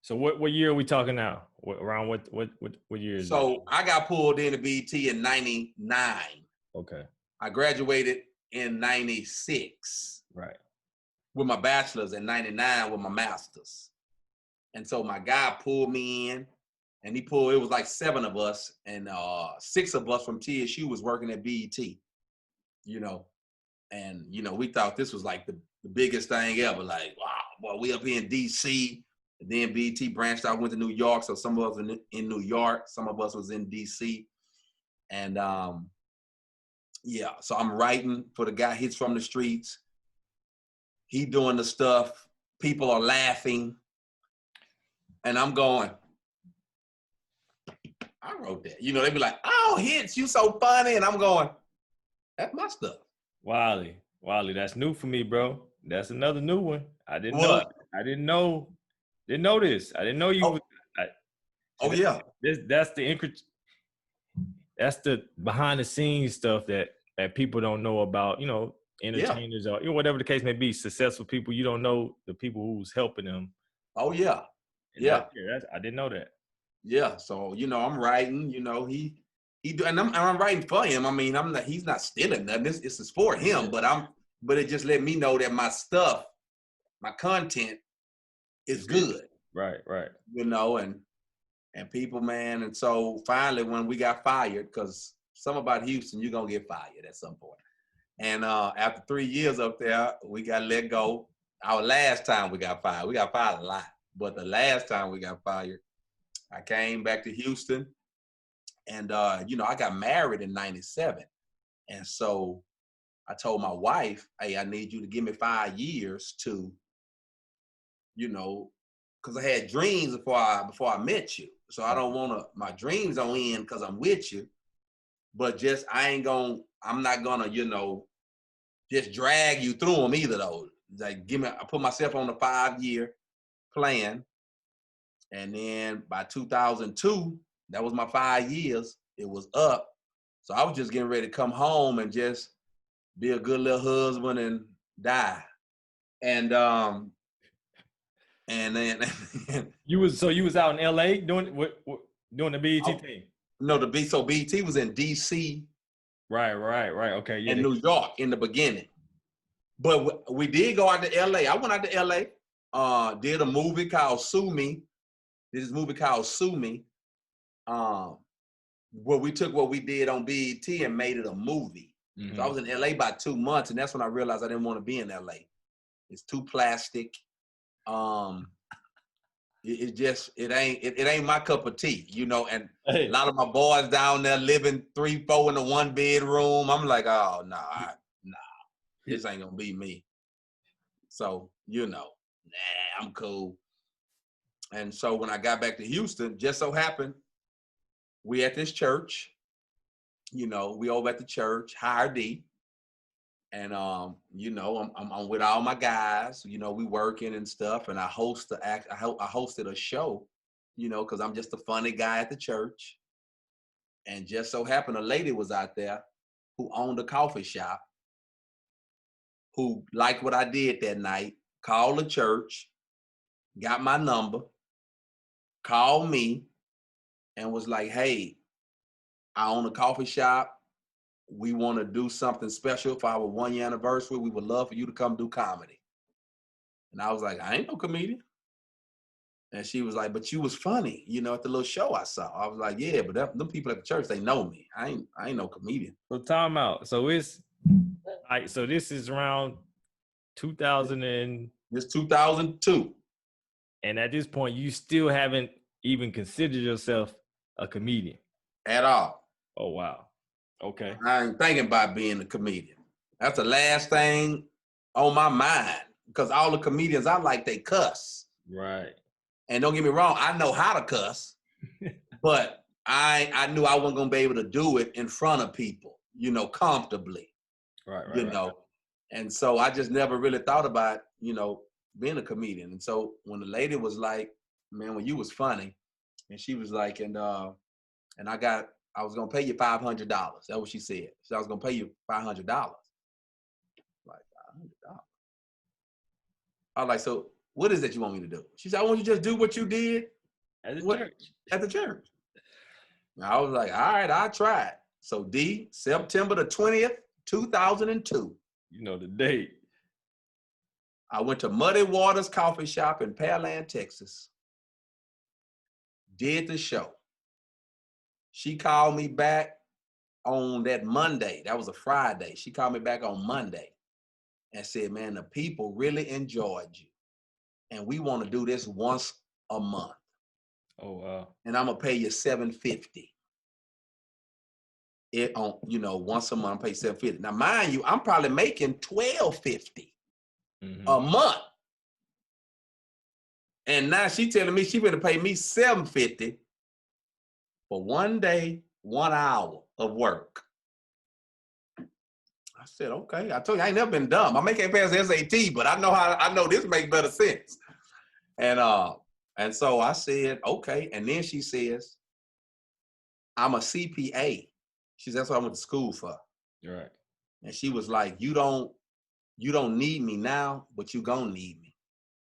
So what year are we talking now? Around what year is So that? I got pulled into BET in 99. Okay. I graduated in 96. Right. With my bachelor's, and 99 with my master's. And so my guy pulled me in, and it was like 7 of us, and 6 of us from TSU was working at BET, and, we thought this was like the biggest thing ever. Like, wow, boy, we up here in DC, and then BET branched out, went to New York. So some of us were in New York, some of us was in DC. And so I'm writing for the guy Hits from the Streets. He doing the stuff. People are laughing. And I'm going, I wrote that. They be like, oh, Hits, you so funny. And I'm going, that's my stuff. Wiley, that's new for me, bro. That's another new one. I didn't know. I didn't know this. I didn't know you. Yeah. That's the behind the scenes stuff that people don't know about, entertainers or whatever the case may be, successful people. You don't know the people who's helping them. Oh, yeah. Yeah. I didn't know that. Yeah. So, I'm writing, he do, and I'm writing for him. I mean, he's not stealing nothing. This is for him, but it just let me know that my stuff, my content is good. Right. And people, man. And so finally, when we got fired, because something about Houston, you're going to get fired at some point. And after 3 years up there, we got let go. Our last time we got fired a lot. But the last time we got fired, I came back to Houston, and, I got married in 97. And so I told my wife, hey, I need you to give me 5 years to, because I had dreams before I met you. So I don't want my dreams don't end because I'm with you, but I'm not gonna, just drag you through them either though. Like I put myself on the 5-year plan. And then by 2002, that was my 5 years, it was up. So I was just getting ready to come home and just be a good little husband and die. And then you was out in LA doing the BET thing? No, so BET was in DC. Right. Okay. Yeah. In New York in the beginning. But we did go out to LA. I went out to LA, did a movie called Sue Me. This movie called Sue Me. Where we took what we did on BET and made it a movie. Mm-hmm. So I was in LA about 2 months, and that's when I realized I didn't want to be in LA. It's too plastic. It ain't my cup of tea, and a lot of my boys down there living 3-4 in a 1-bedroom. I'm like, oh, nah, this ain't gonna be me. So, I'm cool. And so when I got back to Houston, just so happened, we at this church, we over at the church, Higher D. And, I'm with all my guys, we working and stuff. And I hosted a show, because I'm just a funny guy at the church. And just so happened a lady was out there who owned a coffee shop, who liked what I did that night, called the church, got my number, called me, and was like, hey, I own a coffee shop. We want to do something special for our 1-year anniversary. We would love for you to come do comedy. And I was like, I ain't no comedian. And she was like, but you was funny, at the little show I saw. I was like, yeah, but them people at the church, they know me. I ain't no comedian. So time out. So so this is around 2000 and... It's 2002. And at this point, you still haven't even considered yourself a comedian at all. Oh, wow. Okay. I ain't thinking about being a comedian. That's the last thing on my mind, because all the comedians I like, they cuss. Right. And don't get me wrong, I know how to cuss, but I knew I wasn't gonna be able to do it in front of people, comfortably. Right. And so I just never really thought about, being a comedian. And so when the lady was like, man, when you was funny, and she was like, and I was gonna pay you $500. That's what she said. So I was gonna pay you $500. Like $500. I was like, so what is it you want me to do? She said, I want you to just do what you did at the church. And I was like, all right, I'll try it. So September the 20th, 2002. You know the date. I went to Muddy Waters Coffee Shop in Pearland, Texas. Did the show. She called me back on that Monday. That was a Friday. She called me back on Monday and said, man, the people really enjoyed you. And we want to do this once a month. Oh, wow. And I'm going to pay you $750. Once a month, I'm pay $750. Now, mind you, I'm probably making $12.50 a month. And now she telling me she going to pay me $750 for 1 day, 1 hour of work. I said, okay. I told you, I ain't never been dumb. I can't pass the SAT, but I know this makes better sense. And so I said, okay. And then she says, I'm a CPA. She said, that's what I went to school for. Right. And she was like, you don't need me now, but you gonna need me.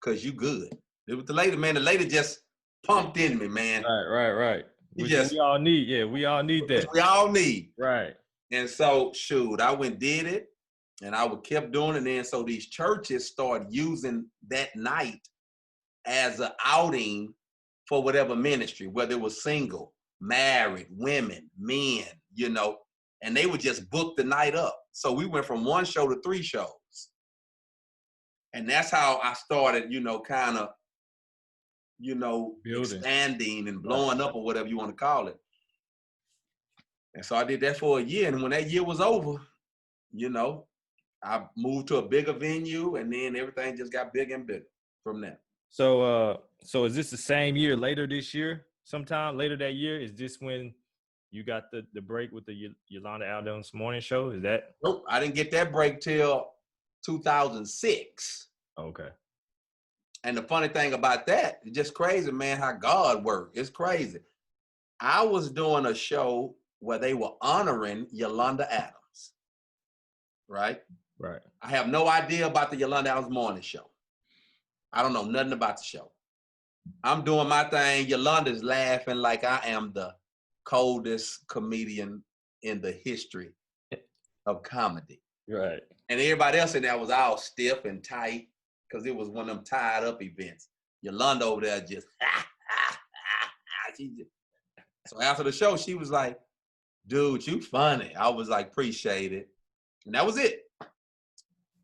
Cause you good. It was the lady, man. The lady just pumped in me, man. Right. We all need, we all need that. We all need. Right. And so, shoot, I went did it, and I kept doing it. And then so these churches started using that night as an outing for whatever ministry, whether it was single, married, women, men, and they would just book the night up. So we went from 1 show to 3 shows. And that's how I started, kind of, expanding and blowing up or whatever you want to call it. And so I did that for a year. And when that year was over, I moved to a bigger venue, and then everything just got bigger and bigger from there. So is this the same year later this year? Sometime later that year? Is this when you got the break with the Yolanda Adams Morning Show? Is that? Nope, I didn't get that break till 2006. Okay. And the funny thing about that, it's just crazy, man, how God works. It's crazy. I was doing a show where they were honoring Yolanda Adams, right? Right. I have no idea about the Yolanda Adams Morning Show. I don't know nothing about the show. I'm doing my thing. Yolanda's laughing like I am the coldest comedian in the history of comedy. Right. And everybody else in there was all stiff and tight because it was one of them tied up events. Yolanda over there just, So after the show, she was like, dude, you funny. I was like, appreciate it. And that was it.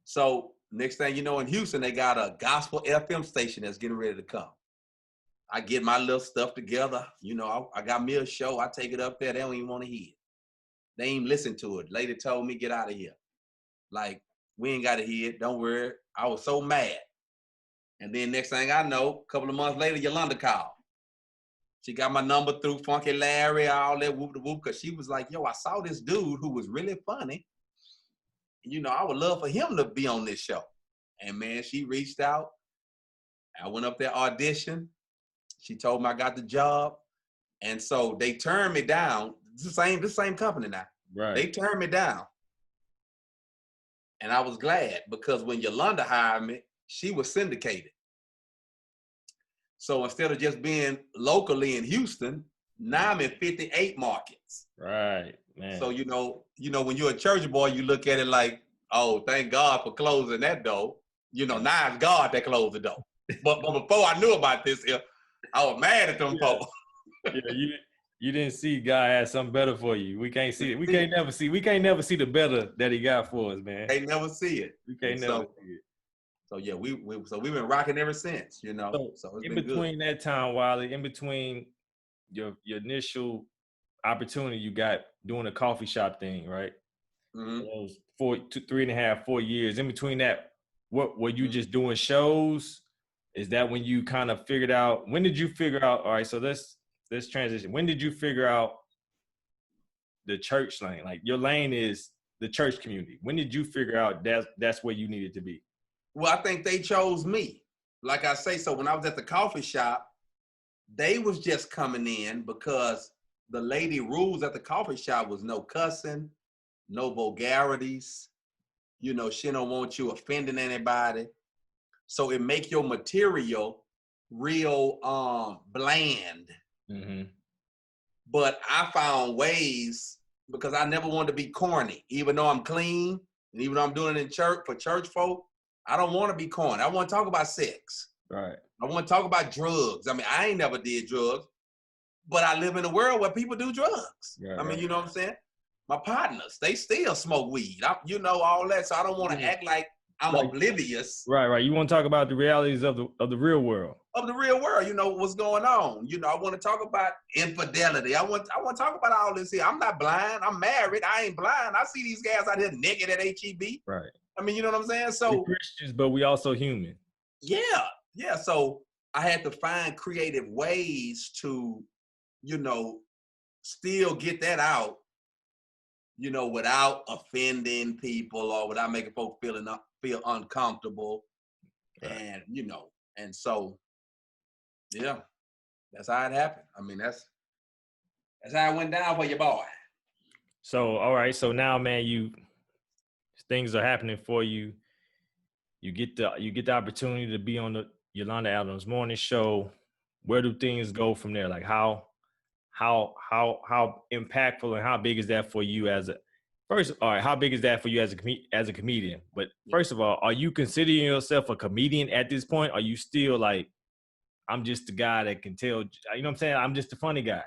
So next thing you know, in Houston, they got a gospel FM station that's getting ready to come. I get my little stuff together. I got me a show. I take it up there. They don't even want to hear it. They ain't even listen to it. Lady told me, get out of here. Like, we ain't got to hear it. Don't worry. I was so mad. And then next thing I know, a couple of months later, Yolanda called. She got my number through Funky Larry, all that whoop-de-whoop, because she was like, yo, I saw this dude who was really funny. I would love for him to be on this show. And, man, she reached out. I went up there, auditioned. She told me I got the job. And so they turned me down. It's the same company now. Right. They turned me down. And I was glad because when Yolanda hired me, she was syndicated. So instead of just being locally in Houston, now I'm in 58 markets. Right, man. So, when you're a church boy, you look at it like, oh, thank God for closing that door. Now it's God that closed the door. But before I knew about this here, I was mad at them folks. You didn't see God had something better for you. We can't see it. We can't never see the better that he got for us, man. They never see it. We can't never see it. So yeah, we've been rocking ever since, you know. So it's in been between good. that time, Wiley, in between your initial opportunity you got doing a coffee shop thing, right? Mm-hmm. It was 3.5, 4 years. In between that, what were you Mm-hmm. just doing shows? Is that when you kind of figured out? When did you figure out? All right, so let's transition. When did you figure out the church lane? Like your lane is the church community. When did you figure out that's where you needed to be? Well, I think they chose me. Like I say, so when I was at the coffee shop, they was just coming in because the lady rules at the coffee shop was no cussing, no vulgarities. You know, she don't want you offending anybody. So it make your material real bland. Mm-hmm. But I found ways because I never wanted to be corny, even though I'm clean and even though I'm doing it in church for church folk. I don't want to be corny. I want to talk about sex. Right. I want to talk about drugs. I mean, I ain't never did drugs, but I live in a world where people do drugs. Yeah, I mean, right. you know what I'm saying? My partners, they still smoke weed. You know, all that. So I don't want to act like I'm oblivious. Right. You want to talk about the realities of the real world. Of the real world, you know, what's going on. You know, I want to talk about infidelity. I want to talk about all this here. I'm not blind. I'm married. I ain't blind. I see these guys out here naked at HEB. Right. I mean, you know what I'm saying? So we're Christians, but we also human. Yeah. So I had to find creative ways to, you know, still get that out, you know, without offending people or without making folks feel uncomfortable. Right. And, you know, and so, yeah, that's how it happened. I mean, that's how it went down for your boy. So, all right. So now, man, things are happening for you. You get the opportunity to be on the Yolanda Adams Morning Show. Where do things go from there? Like how impactful and how big is that for you how big is that for you as a comedian? But first of all, are you considering yourself a comedian at this point? Are you still like, I'm just the guy that can tell, you know what I'm saying? I'm just a funny guy.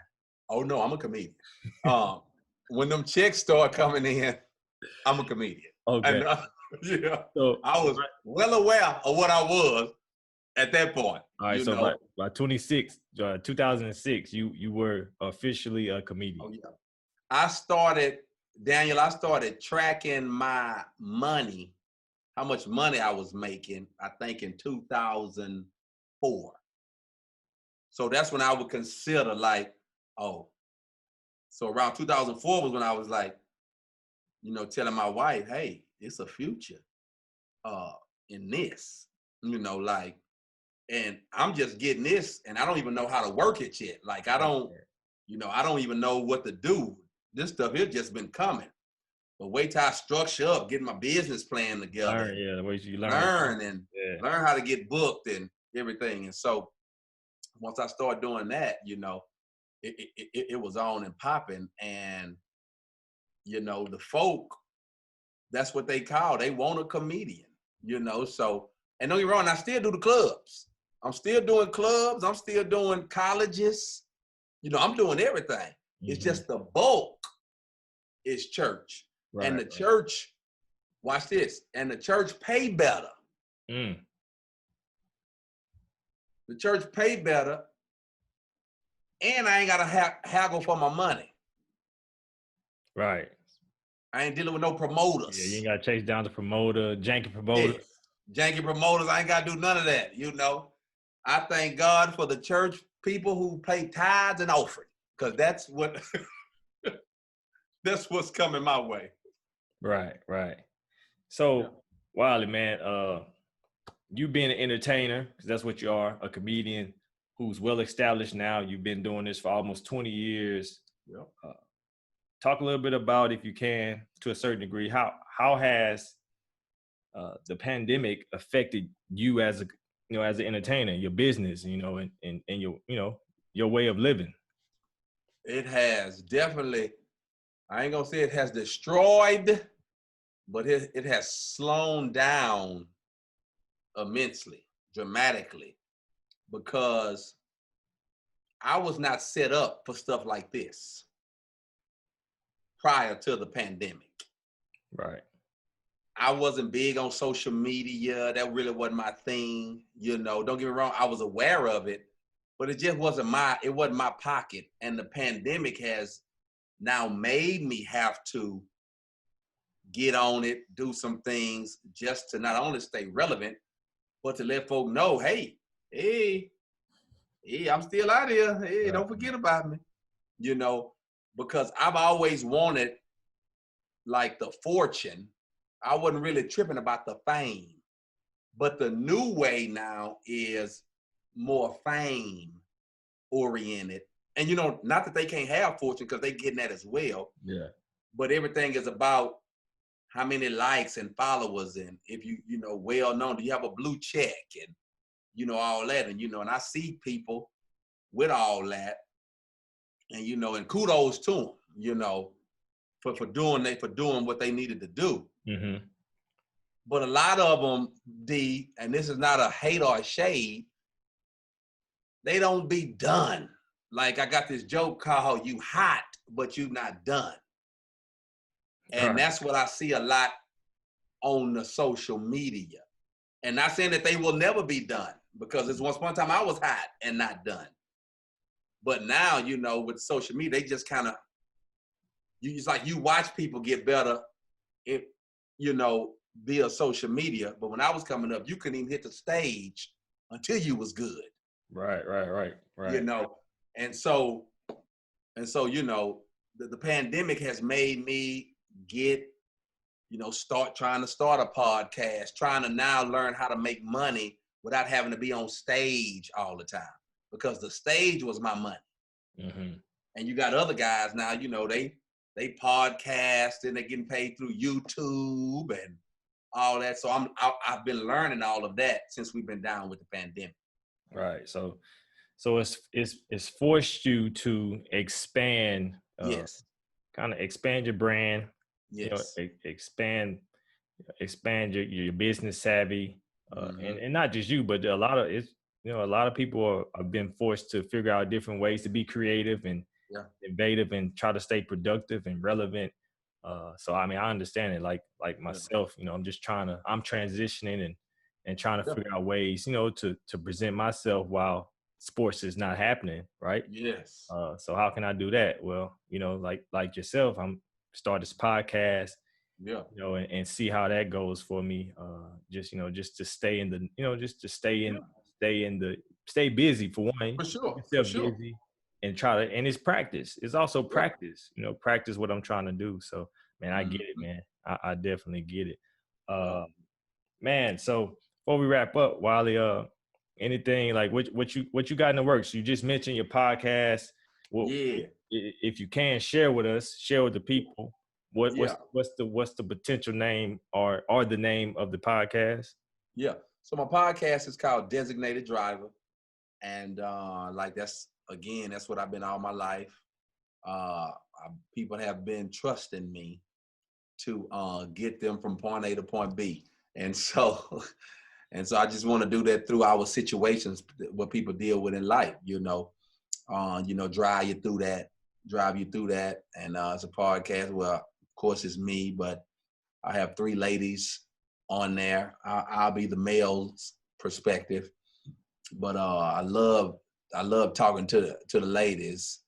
Oh no, I'm a comedian. When them checks start coming in, I'm a comedian. Okay. And, yeah. So I was well aware of what I was at that point. All right. So by 2006, you were officially a comedian. Oh yeah. I started tracking my money, how much money I was making, I think in 2004. So that's when I would consider like, oh, so around 2004 was when I was like, you know, telling my wife, hey, it's a future in this, you know, like, and I'm just getting this and I don't even know how to work it yet. Like, I don't even know what to do. This stuff has just been coming. But wait till I structure up, get my business plan together. The way you learn how to get booked and everything. And so once I started doing that, you know, it was on and popping. And, you know, the folk, that's what they call, they want a comedian, you know. So, and don't get me wrong, I still do the clubs. I'm still doing clubs. I'm still doing colleges. You know, I'm doing everything. Mm-hmm. It's just the bulk is church. Right, and the church, watch this, and the church pay better. The church pay better, and I ain't got to haggle for my money. Right. I ain't dealing with no promoters. Yeah, you ain't got to chase down the promoter, janky promoters. Yeah. Janky promoters, I ain't got to do none of that, you know. I thank God for the church people who pay tithes and offering, because that's what's coming my way. Right. So, Wiley, man, you being an entertainer, because that's what you are, a comedian who's well established now. You've been doing this for almost 20 years. Yep. Talk a little bit about, if you can, to a certain degree, how has the pandemic affected you as an entertainer, your business, you know, and your, you know, your way of living? It has definitely, I ain't gonna say it has destroyed, but it has slowed down immensely, dramatically, because I was not set up for stuff like this prior to the pandemic. Right. I wasn't big on social media. That really wasn't my thing. You know, don't get me wrong. I was aware of it, but it just wasn't my pocket. And the pandemic has now made me have to get on it, do some things just to not only stay relevant, but to let folk know, hey, I'm still out here. Hey, don't forget about me. You know, because I've always wanted like the fortune. I wasn't really tripping about the fame. But the new way now is more fame oriented. And you know, not that they can't have fortune because they're getting that as well. Yeah. But everything is about how many likes and followers, and if you know, well known, do you have a blue check, and you know, all that. And you know, and I see people with all that, and you know, and kudos to them, you know, for doing what they needed to do. Mm-hmm. But a lot of them, D, and this is not a hate or a shade, they don't be done. Like I got this joke called "You hot, but you not done," and that's what I see a lot on the social media. And not saying that they will never be done, because it's once upon a time I was hot and not done. But now, you know, with social media, they just kind of, it's like you watch people get better, if, you know, via social media. But when I was coming up, you couldn't even hit the stage until you was good. Right. You know, and so, you know, the pandemic has made me get, you know, trying to start a podcast, trying to now learn how to make money without having to be on stage all the time, because the stage was my money. Mm-hmm. And you got other guys now, you know, they podcast and they're getting paid through YouTube and all that. So I've been learning all of that since we've been down with the pandemic. Right. So it's forced you to expand. Yes. Kind of expand your brand. Yes. You know, expand your business savvy, and not just you, but a lot of people have been forced to figure out different ways to be creative and innovative and try to stay productive and relevant. So I mean, I understand it. Like myself, you know, I'm transitioning and trying to figure out ways, you know, to present myself while sports is not happening, right? Yes. So how can I do that? Well, you know, like yourself, I'm start this podcast. Yeah. You know, and see how that goes for me. Just to stay in the, you know, just to stay busy for one. For sure. Busy and and it's practice. It's also practice. You know, practice what I'm trying to do. So, man, I get it, man. I definitely get it. Man. So before we wrap up, Wiley, anything like what you got in the works? You just mentioned your podcast. Well, if you can share with the people. What's the potential name or the name of the podcast? Yeah. So my podcast is called Designated Driver. And like that's what I've been all my life. People have been trusting me to get them from point A to point B. And so I just want to do that through our situations, what people deal with in life, you know, drive you through that. And it's a podcast. Well, of course it's me, but I have 3 ladies on there. I'll be the male's perspective, but I love talking to the ladies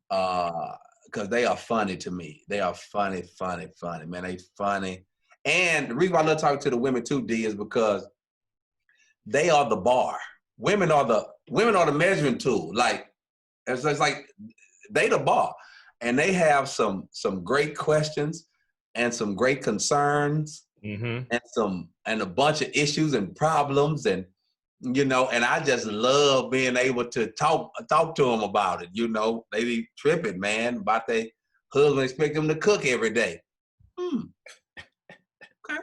because they are funny to me. They are funny, man. They funny. And the reason why I love talking to the women too, D, is because they are the bar. Women are the measuring tool. Like it's like they the bar. And they have some great questions and some great concerns and a bunch of issues and problems, and you know, and I just love being able to talk to them about it. You know, they be tripping, man, about their husband expect them to cook every day. Okay.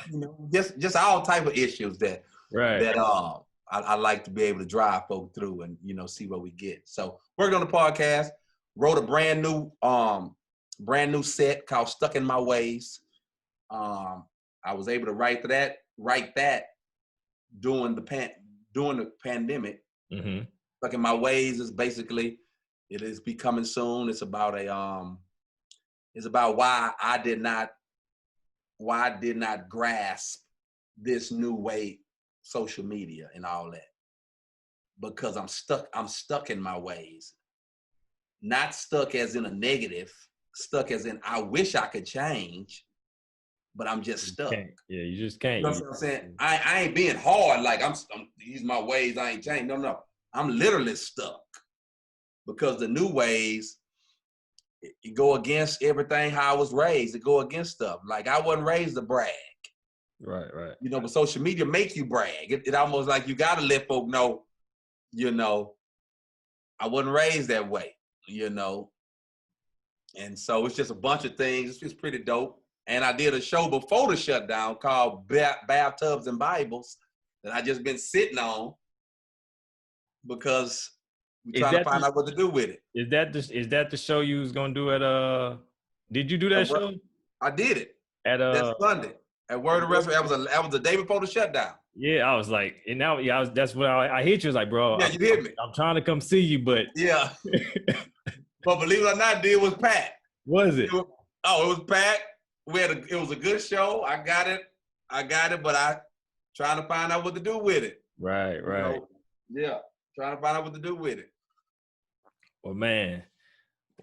You know, just all type of issues that I like to be able to drive folk through and, you know, see what we get. So working on the podcast. Wrote a brand new set called Stuck in My Ways. I was able to write that during the pandemic. Stuck in My Ways is basically, it is becoming soon. It's about why I did not why I did not grasp this new way, social media and all that. Because I'm stuck in my ways. Not stuck as in a negative, stuck as in I wish I could change, but I'm just stuck. Yeah, you just can't. You know what I'm saying? I ain't being hard, like I'm these my ways, I ain't changed. No. I'm literally stuck. Because the new ways, it go against everything how I was raised. It go against stuff. Like I wasn't raised to brag. Right. You know, but social media make you brag. It almost like you gotta let folk know, you know, I wasn't raised that way, you know. And so it's just a bunch of things. It's just pretty dope. And I did a show before the shutdown called Bathtubs and Bibles that I just been sitting on because we're trying to find out what to do with it. Is that the show you was gonna do at did you do that show? I did it. At that Sunday at Word of Restaurant. That was the day before the shutdown. Yeah, I was like, and now that's what I hit you. Was like, bro, yeah, you hit me. I'm trying to come see you, but yeah. But believe it or not, it was packed. Was it? It was packed. It was a good show. I got it, but I trying to find out what to do with it. Right. You know? Yeah, trying to find out what to do with it. Well, man,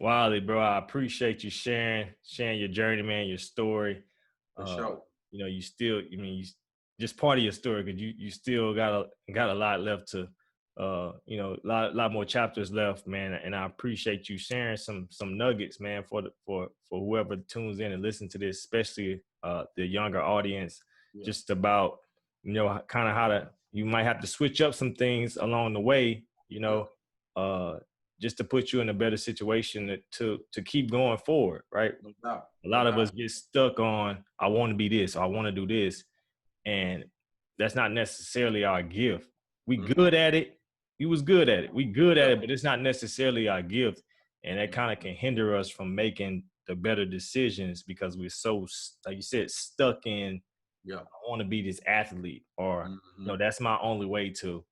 Wiley, bro, I appreciate you sharing your journey, man, your story. For sure. You know, you just part of your story, because you still got a lot left to, you know, a lot more chapters left, man. And I appreciate you sharing some nuggets, man, for whoever tunes in and listen to this, especially the younger audience, just about, you know, kind of how you might have to switch up some things along the way, you know, just to put you in a better situation to keep going forward, right? A lot of us get stuck on, I want to be this, or I want to do this. And that's not necessarily our gift. We good at it. We was good at it. We good at it, but it's not necessarily our gift. And that kind of can hinder us from making the better decisions, because we're so, like you said, stuck in, I want to be this athlete, or, you know, that's my only way to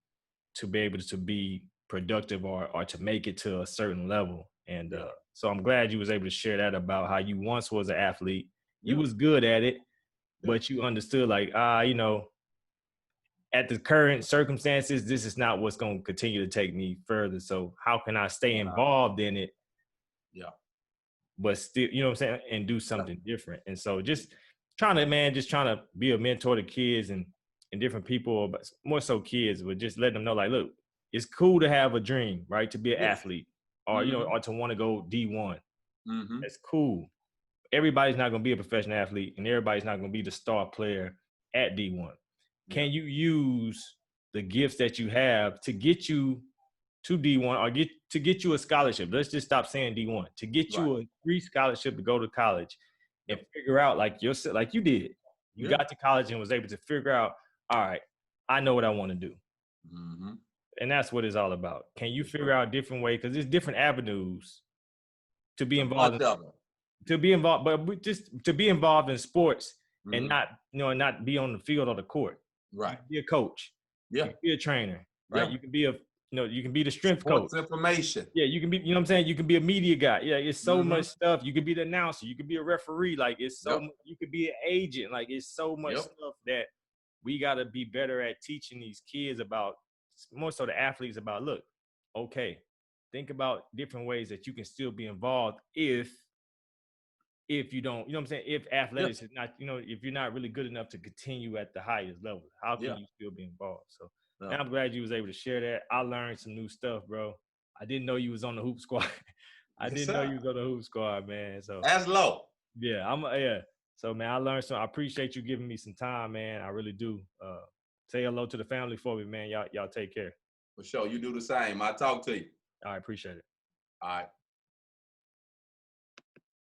be able to be productive or to make it to a certain level. And so I'm glad you was able to share that about how you once was an athlete. You was good at it, but you understood, like, you know, at the current circumstances, this is not what's going to continue to take me further. So how can I stay involved in it? Yeah. But still, you know what I'm saying? And do something different. And so just trying to be a mentor to kids and different people, but more so kids, but just let them know, like, look, it's cool to have a dream, right? To be an athlete, or, you know, or to want to go D1. That's cool. Everybody's not going to be a professional athlete, and everybody's not going to be the star player at D1. Can you use the gifts that you have to get you to D1, or get you a scholarship? Let's just stop saying D1. To get you a free scholarship to go to college and figure out, like you did. You got to college and was able to figure out, all right, I know what I want to do. And that's what it's all about. Can you figure out different ways? Because there's different avenues to be involved but just to be involved in sports and not be on the field or the court. Right. Be a coach. Yeah. You can be a trainer. Right. You can be you can be the strength coach. Information. Yeah, you can be, you know what I'm saying? You can be a media guy. Yeah, it's so much stuff. You could be the announcer. You could be a referee. Like, it's so much, you could be an agent. Like, it's so much stuff that we got to be better at teaching these kids about, more so the athletes, about, look, okay, think about different ways that you can still be involved if you don't, you know what I'm saying? If athletics is not, you know, if you're not really good enough to continue at the highest level, how can you still be involved? So man, I'm glad you was able to share that. I learned some new stuff, bro. I didn't know you was on the hoop squad. I didn't know you was on the hoop squad, man. So that's low. Yeah, So man, I learned some. I appreciate you giving me some time, man. I really do. Say hello to the family for me, man. Y'all take care. For sure. You do the same. I'll talk to you. I appreciate it. All right.